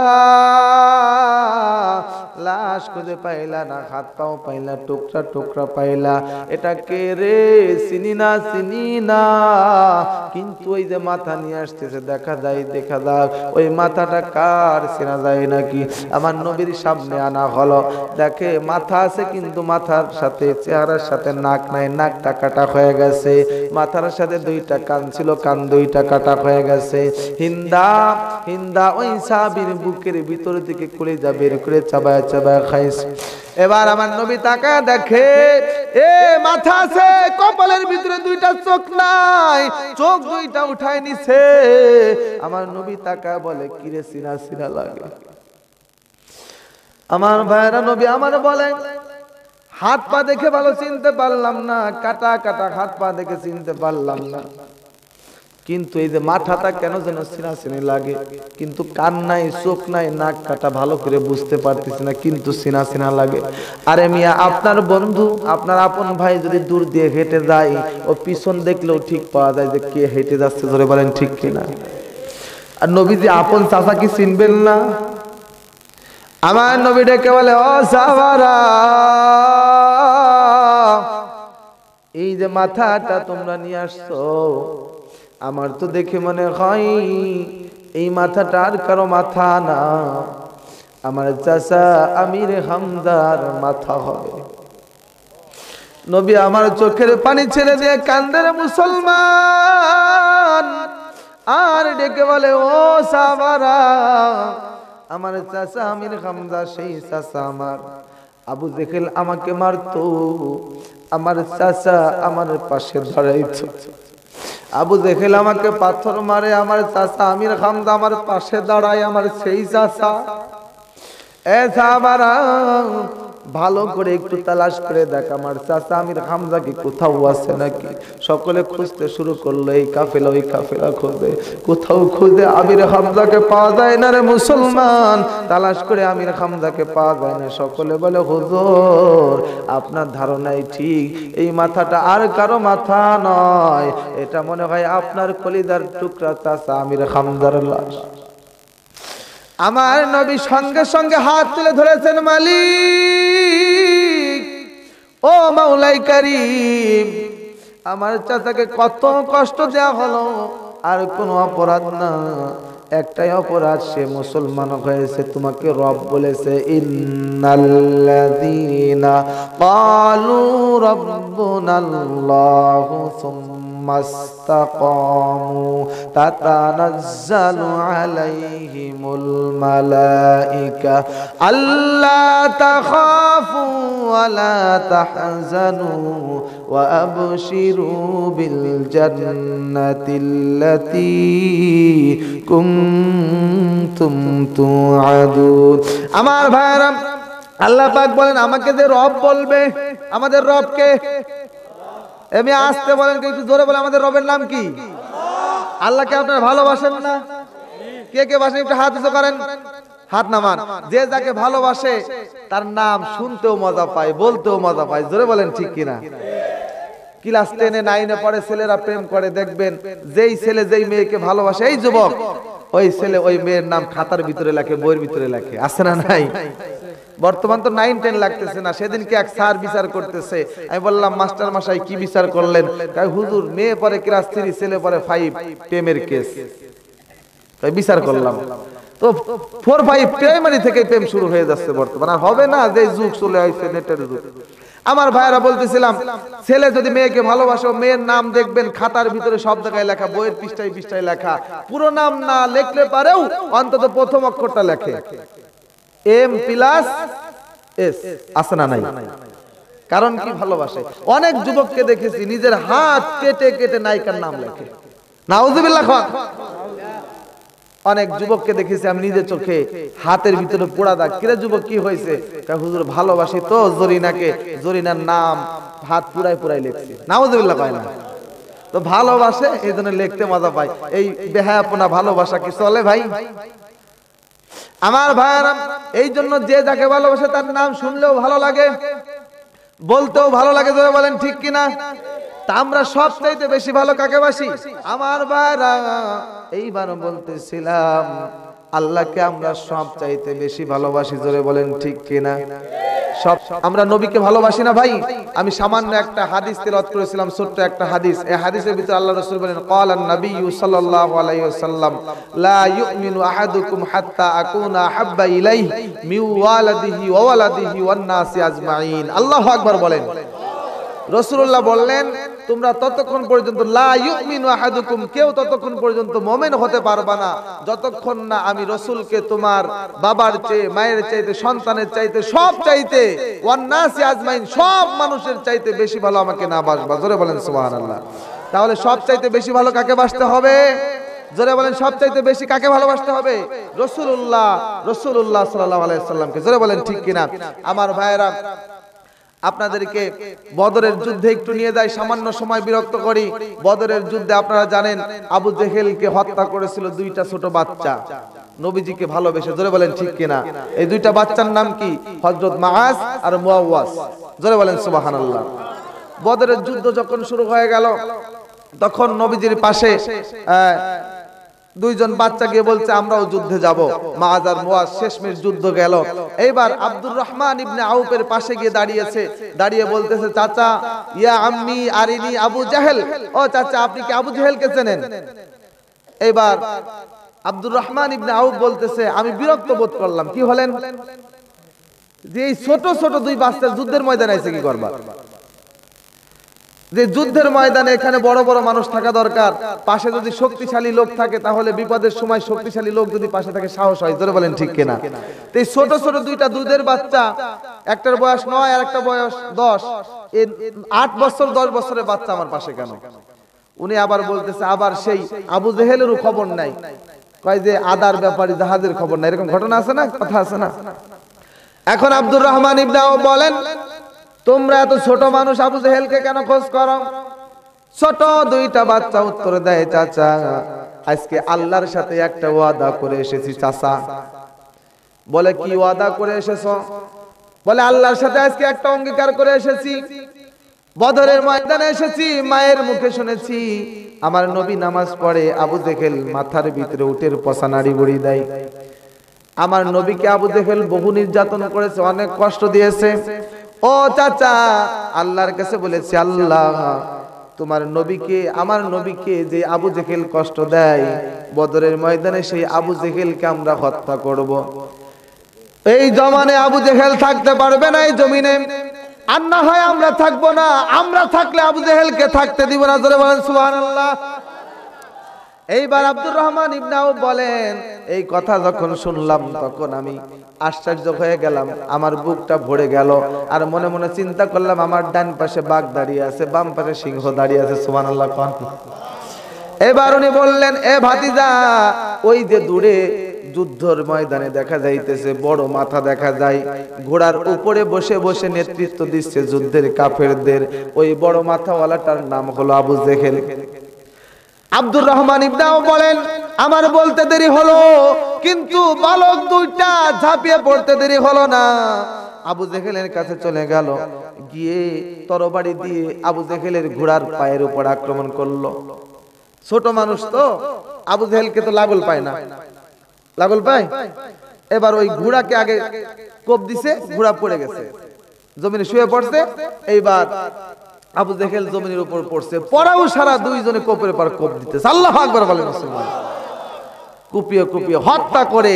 লাশ খুঁজে পাইলা না, হাত পাও পাইলা, টুকরা টুকরা পাইলা, এটা কে রে? চিনি না, চিনি না, কিন্তু ওই যে মাথা নিয়ে আসতেছে দেখা যায়, দেখা যাক ওই মাথাটা কার চেনা যায় নাকি। আমার নবীর সামনে আনা হলো, দেখে মাথা আছে কিন্তু মাথার সাথে চেহারার সাথে নাক নাই, নাকটা কাটা হয়ে গেছে। মাথার সাথে দুইটা কান ছিল, কান দুইটা কাটা হয়ে গেছে। হিন্দা হিন্দা ওই সাহাবীর বুকের ভিতর থেকে কলিজা বের করে চাবায় চাবায় খাইছে। এবার আমার নবী তাকায় দেখে এ মাথা আছে, কপালের ভিতরে দুইটা চোখ নাই, চোখ দুইটা উঠায় নিছে। আমার নবী তাকায় বলে, কিরে সিনা সিনা লাগে? আমার ভাইরা নবী আমার বলে, হাত পা দেখে ভালো চিনতে পারলাম না, কাটা কাটা হাত পা দেখে চিনতে পারলাম না, কিন্তু এই যে মাথাটা কেন যেন সিনা সিনা লাগে, কিন্তু কান নাই, চোখ নাই, নাক কাটা, ভালো করে বুঝতে পারতেছি না, কিন্তু সিনা সিনা লাগে। আরে মিয়া, আপনার বন্ধু, আপনার আপন ভাই যদি দূর দিয়ে হেঁটে যায়, ও পিছন দেখলেও ঠিক পাওয়া যায় যে কে হেঁটে যাচ্ছে, ধরে বলেন ঠিক কিনা? আর নবীজি আপন চাচা কি চিনবেন না? আমার নবী ডেকে বলে, ও সাহাবারা, এই যে মাথাটা তোমরা নিয়ে আসছো, আমার তো দেখে মনে হয় এই মাথাটা আর কারো মাথা না, আমার চাচা আমির হামজার মাথা হবে। নবী আমার চোখের পানি ছেড়ে দিয়ে কান্দের মুসলমান, আর ডেকে বলে, ও সাহাবারা, আমার চাচা আমির হামজা সেই চাচা আমার। আবু জেহেল আমাকে মারতো, আমার চাচা আমার পাশে দাঁড়াইতো। আবু জেহেল আমাকে পাথর মারে, আমার চাচা আমির হামজা আমার পাশে দাঁড়ায়, আমার সেই চাচা। এ সাহাবারা, ভালো করে একটু তালাশ করে দেখ আমার চাচা আমির হামজা কি কোথাও আছে নাকি। সকলে খুঁজতে শুরু করলো, এই কাফেলা ওই কাফেলা খুঁজে, কোথাও খুঁজে আমির হামজাকে পাওয়া যায় না রে মুসলমান, তালাশ করে আমির হামজাকে পাওয়া যায় না। সকলে বলে, হুজুর আপনার ধারণাই ঠিক, এই মাথাটা আর কারো মাথা নয়, এটা মনে হয় আপনার কলিজার টুকরা চাচা আমির হামজার লাশ। আমার নবী সঙ্গে সঙ্গে হাত তুলে ধরেছেন, মালিক, ও মাওলাই কারীম, আমার চাচাকে কত কষ্ট দেওয়া হলো, আর কোনো অপরাধ না, একটাই অপরাধ, সে মুসলমান হয়েছে, তোমাকে রব বলেছে। ইন্নাল্লাযীনা ক্বালু রাব্বুনাল্লাহু সুম্মা ইসতাকামু তাতানাজ্জালু আলাইহিমুল মালায়েকা আল্লা তাখাফু ওয়া লা তাহজানু ওয়া আবশিরু বিল জান্নাতিল্লাতী কুনতুম তুআদুন। আমার ভাইরা, আল্লাহ পাক বলেন, আমাকে যে রব বলবে, আমাদের রবকে এমনি আসতে বলেন, একটু জোরে বলে, আমাদের রবের নাম কি? আল্লাহকে আপনারা ভালোবাসেন না? কে কে বাসেন একটু হাত উঁচু করেন, হাত নামান। যে যাকে ভালোবাসে তার নাম শুনতেও মজা পায়, বলতেও মজা পায়, জোরে বলেন ঠিক কিনা? ক্লাস 10 এ 9 এ পড়ে ছেলেরা প্রেম করে, দেখবেন যেই ছেলে যেই মেয়েকে ভালোবাসে, এই যুবক, ওই ছেলে ওই মেয়ের নাম খাতার ভিতরে লেখে, বইয়ের ভিতরে লেখে, আছে না নাই? বর্তমান তো 9 10 লাগতেছে না। সেদিনকে এক স্যার বিচার করতেছে, আমি বললাম, মাস্টার মশাই কি বিচার করলেন? কয়, হুজুর, মেয়ে পরে ক্লাস 3, ছেলে পরে 5, প্রেমের কেস বিচার করলাম। তো 4 5 প্রাইমারি থেকে প্রেম শুরু হয়ে যাচ্ছে বর্তমান, আর হবে না, যে যুগ চলে আসছে নেটের যুগ। আমার ভাইরা বলতেছিলাম, ছেলে যদি মেয়েকে ভালোবাসে, মেয়ের নাম দেখবেন খাতার ভিতরে সব জায়গায় লেখা, বইয়ের পৃষ্ঠায় পৃষ্ঠায় লেখা, পুরো নাম না লিখলে পারেও অন্তত প্রথম অক্ষরটা লেখে, M+S, আছে না নাই? কারণ কি? ভালোবাসে। অনেক যুবককে দেখেছি নিজের হাত কেটে কেটে নায়িকার নাম লেখে, নাউজুবিল্লাহ। অনেক যুবককে দেখেছি আমি নিজের চোখে, হাতের ভিতরে পোড়া দাগ। কিরে যুবক, কি হয়েছে? হুজুর, ভালোবাসি তো জরিনাকে, জরিনার নাম হাত পুরাই পুরাই লিখছি, নাউজুবিল্লাহ পায় না। তো ভালোবাসে, এই জন্য লিখতে মজা পায়। এই বেহায়াপনা ভালোবাসা কি চলে ভাই? আমার ভাইরা, এই জন্য যে যাকে ভালোবাসে তার নাম শুনলেও ভালো লাগে, বলতেও ভালো লাগে, জোরে বলেন ঠিক কিনা। তা আমরা সবচাইতে বেশি ভালো কাকে বাসি? আমার ভাইরা, এইবার বলতেছিলাম আল্লাহকে আমরা সবচাইতে বেশি ভালোবাসি, জোরে বলেন ঠিক কিনা। সব আমরা নবীকে ভালোবাসি না ভাই? আমি সামান্য একটা হাদিস তেলাওয়াত করেছিলাম, ছোট্ট একটা হাদিস। এই হাদিসের ভিতরে আল্লাহ রাসূল বলেন, ক্বালান নাবিয়্যু সাল্লাল্লাহু আলাইহি ওয়াসাল্লাম, লা ইউমিনু আহাদুকুম হাত্তা আকুনা হাব্বা ইলাইহি মিন ওয়ালাদিহি ওয়া ওয়ালাদিহি ওয়ান নাসি আজমাইন। আল্লাহু আকবার বলেন। রাসূলুল্লাহ বললেন, তোমরা ততক্ষণ পর্যন্ত লা ইউমিনু আহাদুকুম, কেউ ততক্ষণ পর্যন্ত মুমিন হতে পারবা না যতক্ষণ না আমি রাসূলকে তোমার বাবার চেয়ে, মায়ের চাইতে, সন্তানের চাইতে, সব চাইতে, ওয়ান নাসি আজমাইন, সব মানুষের চাইতে বেশি ভালো আমাকে না বাসবা। জোরে বলেন সুবহানাল্লাহ। তাহলে সব চাইতে বেশি ভালো কাকে বাসতে হবে? জোরে বলেন, সব চাইতে বেশি কাকে ভালোবাসতে হবে? রাসূলুল্লাহ সাল্লাল্লাহু আলাইহি ওয়াসাল্লামকে। জোরে বলেন ঠিক কিনা। আমার ভাইয়েরা, আপনাদেরকে বদরের যুদ্ধে একটু নিয়ে যাই, সামান্য সময় বিরক্ত করি। বদরের যুদ্ধে আপনারা জানেন আবু জেহেলকে হত্যা করেছিল দুইটা ছোট বাচ্চা, নবীজিকে ভালোবেসে। জোরে বলেন ঠিক কিনা। এই দুইটা বাচ্চার নাম কি? হযরত মাআজ আর মুআওয়াজ। জোরে বলেন সুবহানাল্লাহ। বদরের যুদ্ধ যখন শুরু হয়ে গেল, তখন নবীজির পাশে দুইজন বাচ্চা গিয়ে বলছে আমরাও যুদ্ধে যাব। মাআজ আর মুআওয়াজ, শেষমেশ যুদ্ধ গেল। এইবার আব্দুর রহমান ইবনে আউফের পাশে গিয়ে দাঁড়িয়েছে, দাঁড়িয়ে বলতেছে, চাচা, ইয়া আম্মি আরিনি আবু জাহেল। ও চাচা, আপনি কি আবু জাহেলকে চেনেন? এইবার আব্দুর রহমান ইবনে আউফ বলতেছে, আমি বিরক্ত বোধ করলাম। কি হলেন? যে এই ছোট ছোট দুই বাচ্চা যুদ্ধের ময়দানে এসে কি করবা? যে যুদ্ধের ময়দানে এখানে বড় বড় মানুষ থাকা দরকার। পাশে যদি শক্তিশালী লোক থাকে, তাহলে বিপদের সময় শক্তিশালী লোক যদি পাশে থাকে সাহস হয়। জোরে বলেন ঠিক কিনা। তো এই ছোট ছোট দুইটা দুধের বাচ্চা, একটার বয়স 9 আর একটা বয়স 10, এই 8 বছর 10 বছরের বাচ্চা আমার পাশে কেন? উনি আবার বলতেছে, আবার সেই আবু জেহেলেরও খবর নাই। কয় যে আদার ব্যাপারী জাহাজের খবর নাই, এরকম ঘটনা আছে না, কথা আছে না। এখন আব্দুর রহমান ইবনে আউফ বলেন, তোমরা এত ছোট মানুষ আবু জেহেলকে কেন খোঁজ করো? ছোট দুইটা বাচ্চা উত্তর দেয়, চাচা, আজকে আল্লাহর সাথে একটা ওয়াদা করে এসেছি। চাচা বলে, কি ওয়াদা করে এসেছো? বলে, আল্লাহর সাথে আজকে একটা অঙ্গীকার করে এসেছি। বদরের ময়দানে এসেছি, মায়ের মুখে শুনেছি আমার নবী নামাজ পড়ে, আবু জেহেল মাথার ভিতরে উটের পচা নাড়ি বড়ি দেয়। আমার নবীকে আবু জেহেল বহু নির্যাতন করেছে, অনেক কষ্ট দিয়েছে। ও চাচা, আল্লাহর কাছে বলেছি, আল্লাহ তোমার নবীকে, আমার নবীকে যে আবু জেহেল কষ্ট দেয়, বদরের ময়দানে সেই আবু জেহেলকে আমরা হত্যা করব। এই জমানে আবু জেহেল থাকতে পারবে না এই জমিনে, আর না হয় আমরা থাকবো না। আমরা থাকলে আবু জেহেলকে থাকতে দিব না। জোরে বলেন সুবহানাল্লাহ। এইবার আব্দুর রহমান ইবনে আউফ বলেন, এই কথা যখন শুনলাম তখন আমি আশ্চর্য হয়ে গেলাম, আমার বুকটা ভরে গেল। আর মনে মনে চিন্তা করলাম, আমার ডান পাশে বাঘ দাঁড়িয়ে আছে, বাম পাশে সিংহ দাঁড়িয়ে আছে। সুবহানাল্লাহ। এবার উনি বললেন, এ ভাতিজা, ওই যে দূরে যুদ্ধের ময়দানে দেখা যাইতেছে বড় মাথা দেখা যায়, ঘোড়ার উপরে বসে বসে নেতৃত্ব দিচ্ছে যুদ্ধের কাফেরদের, ওই বড় মাথাওয়ালাটার নাম হলো আবু জেহেল। আব্দুর রহমান ইবনে আউফ বলেন, আমার বলতে দেরি হলো, কিন্তু বালক দুইটা ঝাঁপিয়ে পড়তে দেরি হলো না। আবু জেহেলের কাছে চলে গেল, গিয়ে তরবারি দিয়ে আবু জেহেলের ঘোড়ার পায়ের উপর আক্রমণ করলো। ছোট মানুষ তো, আবু জেহেলকে তো লাগল পায় না, লাগল পায়। এবার ওই ঘোড়াকে আগে কোপ দিছে, ঘোড়া পড়ে গেছে, জমিনে শুয়ে পড়ছে। এইবার আবু জেহেল জমিনের উপর পড়ছে, পড়াও সারা দুইজনে কোপের পর কোপ দিতেছে। আল্লাহু আকবার বলেন। মুসলমান কুপিয়ে কুপিয়ে হত্যা করে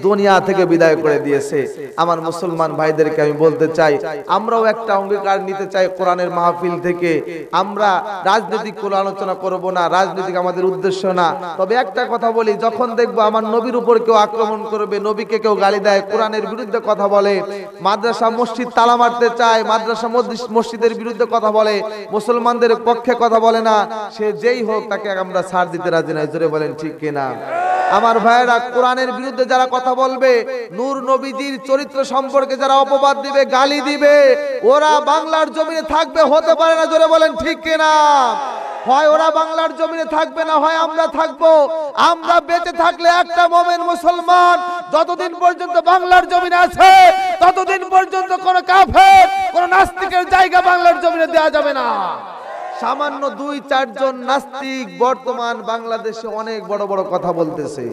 দুনিয়া থেকে বিদায় করে দিয়েছে। আমার মুসলমান ভাইদেরকে আমি বলতে চাই, আমরাও একটা অঙ্গীকার নিতে চাই কোরআনের মাহফিল থেকে। আমরা রাজনৈতিক কোনো আলোচনা করব না, রাজনৈতিক আমাদের উদ্দেশ্য না। তবে একটা কথা বলি, যখন দেখবো আমার নবীর উপর কেউ আক্রমণ করবে, নবীকে কেউ গালি দেয়, কোরআনের বিরুদ্ধে কথা বলে, মাদ্রাসা মসজিদ তালা মারতে চায়, মাদ্রাসা মসজিদের বিরুদ্ধে কথা বলে, মুসলমানদের পক্ষে কথা বলে না, সে যেই হোক তাকে আমরা ছাড় দিতে রাজি নাই। জোরে বলেন ঠিক কিনা। আমার ভাইয়েরা, কোরআনের বিরুদ্ধে যারা কথা বলবে, নূর নবীজির চরিত্র সম্পর্কে যারা অপবাদ দিবে, গালি দিবে, ওরা বাংলার জমিনে থাকবে, হতে পারে না। জোরে বলেন ঠিক কিনা। হয় ওরা বাংলার জমিনে থাকবে না, হয় আমরা থাকবো। আমরা বেঁচে থাকলে একটা মুমিন মুসলমান যতদিন পর্যন্ত বাংলার জমিনে আছে, ততদিন পর্যন্ত কোন কাফের কোন নাস্তিকের জায়গা বাংলার জমিনে দেওয়া যাবে না। সামান্য 2-4 জন নাস্তিক বর্তমান বাংলাদেশে অনেক বড় বড় কথা বলতেছে,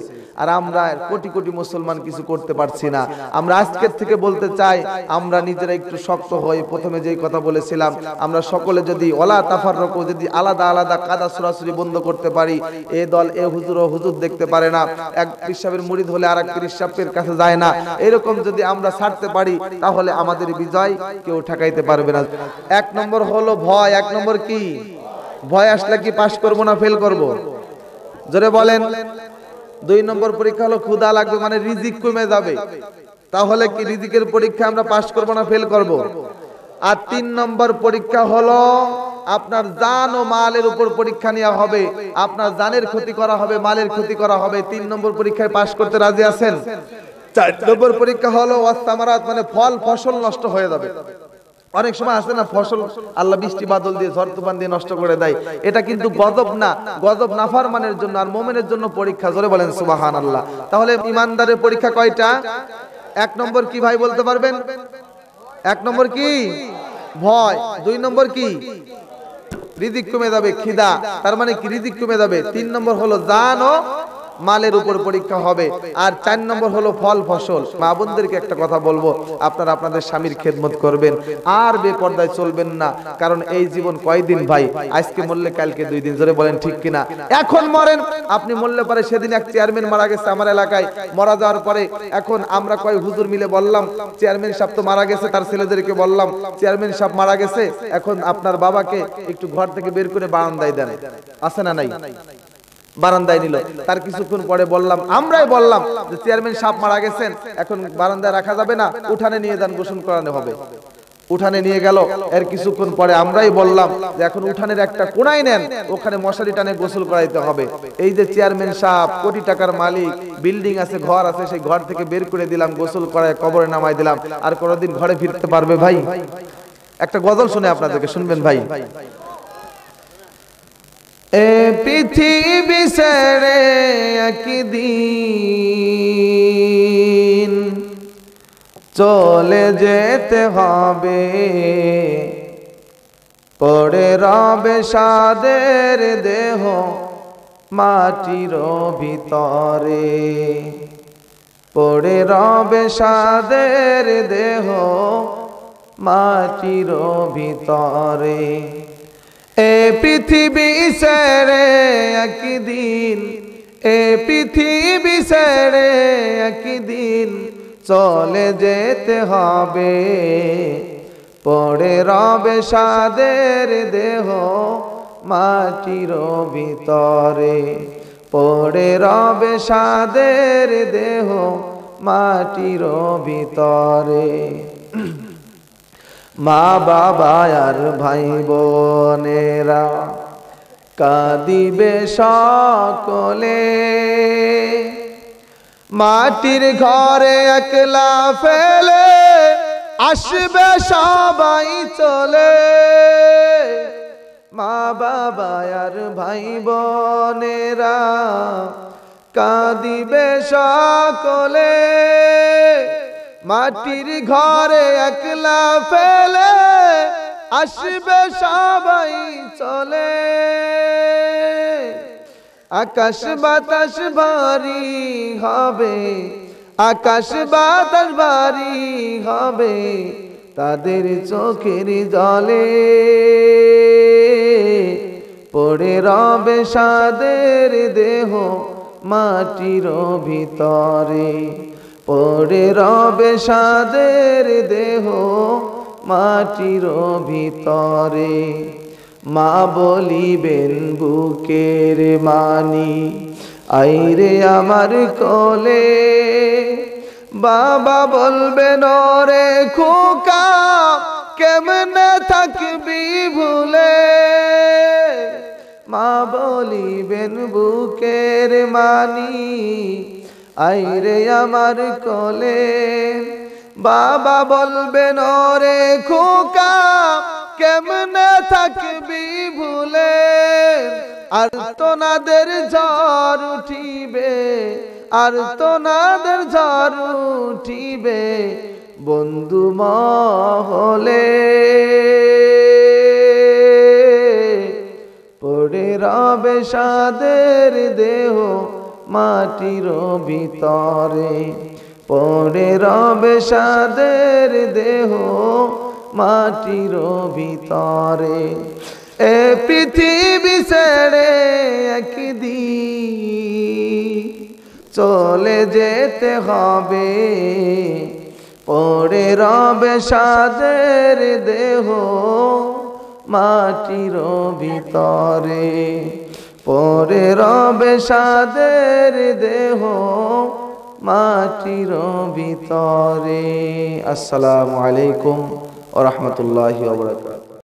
আর আমরা কোটি কোটি মুসলমান কিছু করতে পারছি না। আমরা আজকের থেকে বলতে চাই, আমরা নিজেরা একটু শক্ত হই। প্রথমে যেই কথা বলেছিলাম, আমরা সকলে যদি ওয়ালা তাফাররাকু, যদি আলাদা আলাদা কাদা সরাসরি বন্ধ করতে পারি, এ দল এ হুজুর ও হুজুর দেখতে পারে না, এক পীর সাহেবের মুরিদ হলে আরেক পীর সাহেবের কাছে যায় না, এরকম যদি আমরা ছাড়তে পারি তাহলে আমাদের বিজয় কেউ ঠেকাইতে পারবে না। 1 নম্বর হলো ভয়। 1 নম্বর কি? ভয় আসলে কি পাস করব না ফেল করব? জোরে বলেন। 2 নম্বর পরীক্ষা হলো ক্ষুধা লাগবে, মানে রিজিক কমে যাবে, তাহলে কি রিজিকের পরীক্ষা আমরা পাস করব না ফেল করব? আর 3 নম্বর পরীক্ষা হলো আপনার জান ও মালের উপর পরীক্ষা নেওয়া হবে, আপনার জানের ক্ষতি করা হবে, মালের ক্ষতি করা হবে। 3 নম্বর পরীক্ষায় পাস করতে রাজি আছেন? 4 নম্বর পরীক্ষা হলো ওয়াসতামারাত, মানে ফল ফসল নষ্ট হয়ে যাবে। অনেক সময় আছে না, ফসল আল্লাহ বৃষ্টি বাদল দিয়ে ঝড় তুফান দিয়ে নষ্ট করে দেয়, এটা কিন্তু গজব না, গজব নাফরমানের জন্য, আর মুমিনের জন্য পরীক্ষা। জোরে বলেন সুবহানাল্লাহ। তাহলে ইমানদারের পরীক্ষা কয়টা? 1 নম্বর কি ভাই বলতে পারবেন? 1 নম্বর কি? ভয়। 2 নম্বর কি? রিজিক কমে যাবে, খিদা, তার মানে কি রিজিক কমে যাবে। 3 নম্বর হলো জান ও মালের উপর পরীক্ষা হবে, আর 4 নম্বর হলো ফল ফসল। মা বোনদেরকে একটা কথা বলবো, আপনারা আপনাদের স্বামীর খেদমত করবেন, আর বেপরদায় চলবেন না, কারণ এই জীবন কয়দিন ভাই, আজকে মরলে কালকে 2 দিন। জোরে বলেন ঠিক কিনা? এখন মরেন, আপনি মরলে পরে, সেদিন এক চেয়ারম্যান মারা গেছে আমার এলাকায়, মারা যাওয়ার পরে এখন আমরা কয় হুজুর মিলে বললাম চেয়ারম্যান সাহেব তো মারা গেছে, তার ছেলেদেরকে বললাম চেয়ারম্যান সাহেব মারা গেছে, এখন আপনার বাবাকে একটু ঘর থেকে বের করে বারান্দায় দেন। আছে না নাই? বারান্দায় নিল। তার কিছুক্ষণ পরে বললাম, আমরাই বললাম যে চেয়ারম্যান সাহেব মারা গেছেন, এখন বারান্দায় রাখা যাবে না, উঠানে নিয়ে যান, গোসল করানো হবে। উঠানে নিয়ে গেল। এর কিছুক্ষণ পরে আমরাই বললাম যে এখন উঠানের একটা কোণায় নেন, ওখানে মশারি টানে গোসল করাইতে হবে। এই যে চেয়ারম্যান সাহেব, কোটি টাকার মালিক, বিল্ডিং আছে, ঘর আছে, সেই ঘর থেকে বের করে দিলাম, গোসল করায় কবরে নামাই দিলাম, আর কোনোদিন ঘরে ফিরতে পারবে ভাই? একটা গজল শুনে আপনাদেরকে, শুনবেন ভাই। এ পৃথিবী ছেড়ে একদিন চলে যেতে হবে, পড়ে রবে সাদের দেহ মাটির ভিতরে, পড়ে রবে সাদের দেহ মাটির ভিতরে। এ পৃথিবী ছেড়ে একদিন, এ পৃথিবী ছেড়ে একদিন চলে যেতে হবে, পড়ে রবে সাদের দেহ মাটির ভিতরে, পড়ে রবে সাদের দেহ মাটির ভিতরে। মা বাবা আর ভাই বোনেরা কাঁদিবে সকলে, মাটির ঘরে একলা ফেলে আসবে সবাই চলে। মা বাবা আর ভাই বোনেরা কাঁদিবে সকলে, মাটির ঘরে একলা ফেলে আসবে সবাই চলে। আকাশ বাতাস ভারী হবে, আকাশ বাতাস ভারী হবে তাদের চোখের জলে, পড়ে রবে সাদের দেহ মাটির ভিতরে, পড়ে রবে সাদের দেহ মাটির ভিতরে। মা বলিবেন বুকের মানি আইরে আমার কোলে, বাবা বলবেন ওরে খোকা কেমনে থাকবি ভুলে। মা বলিবেন বুকের মানি আইরে আমার কোলে, বাবা বলবেন ওরে খোকা কেমনে থাকবি ভুলে। আর তোনাদের ঝড় উঠিবে, আর তোনাদের ঝড় উঠিবে বন্ধু মহলে পড়ে রবে সাদের দেহ মাটির ভিতরে, পড়ে রবে সাদের দেহ মাটির ভিতরে। এ পৃথিবী ছেড়ে একদিন চলে যেতে হবে, পড়ে রবে সাদের দেহ মাটির ভিতরে, পড়ে রবে সাদের দেহ মাটির ভিতরে। আসসালামু আলাইকুম ওয়া রাহমাতুল্লাহি ওয়া বারাকাতুহু।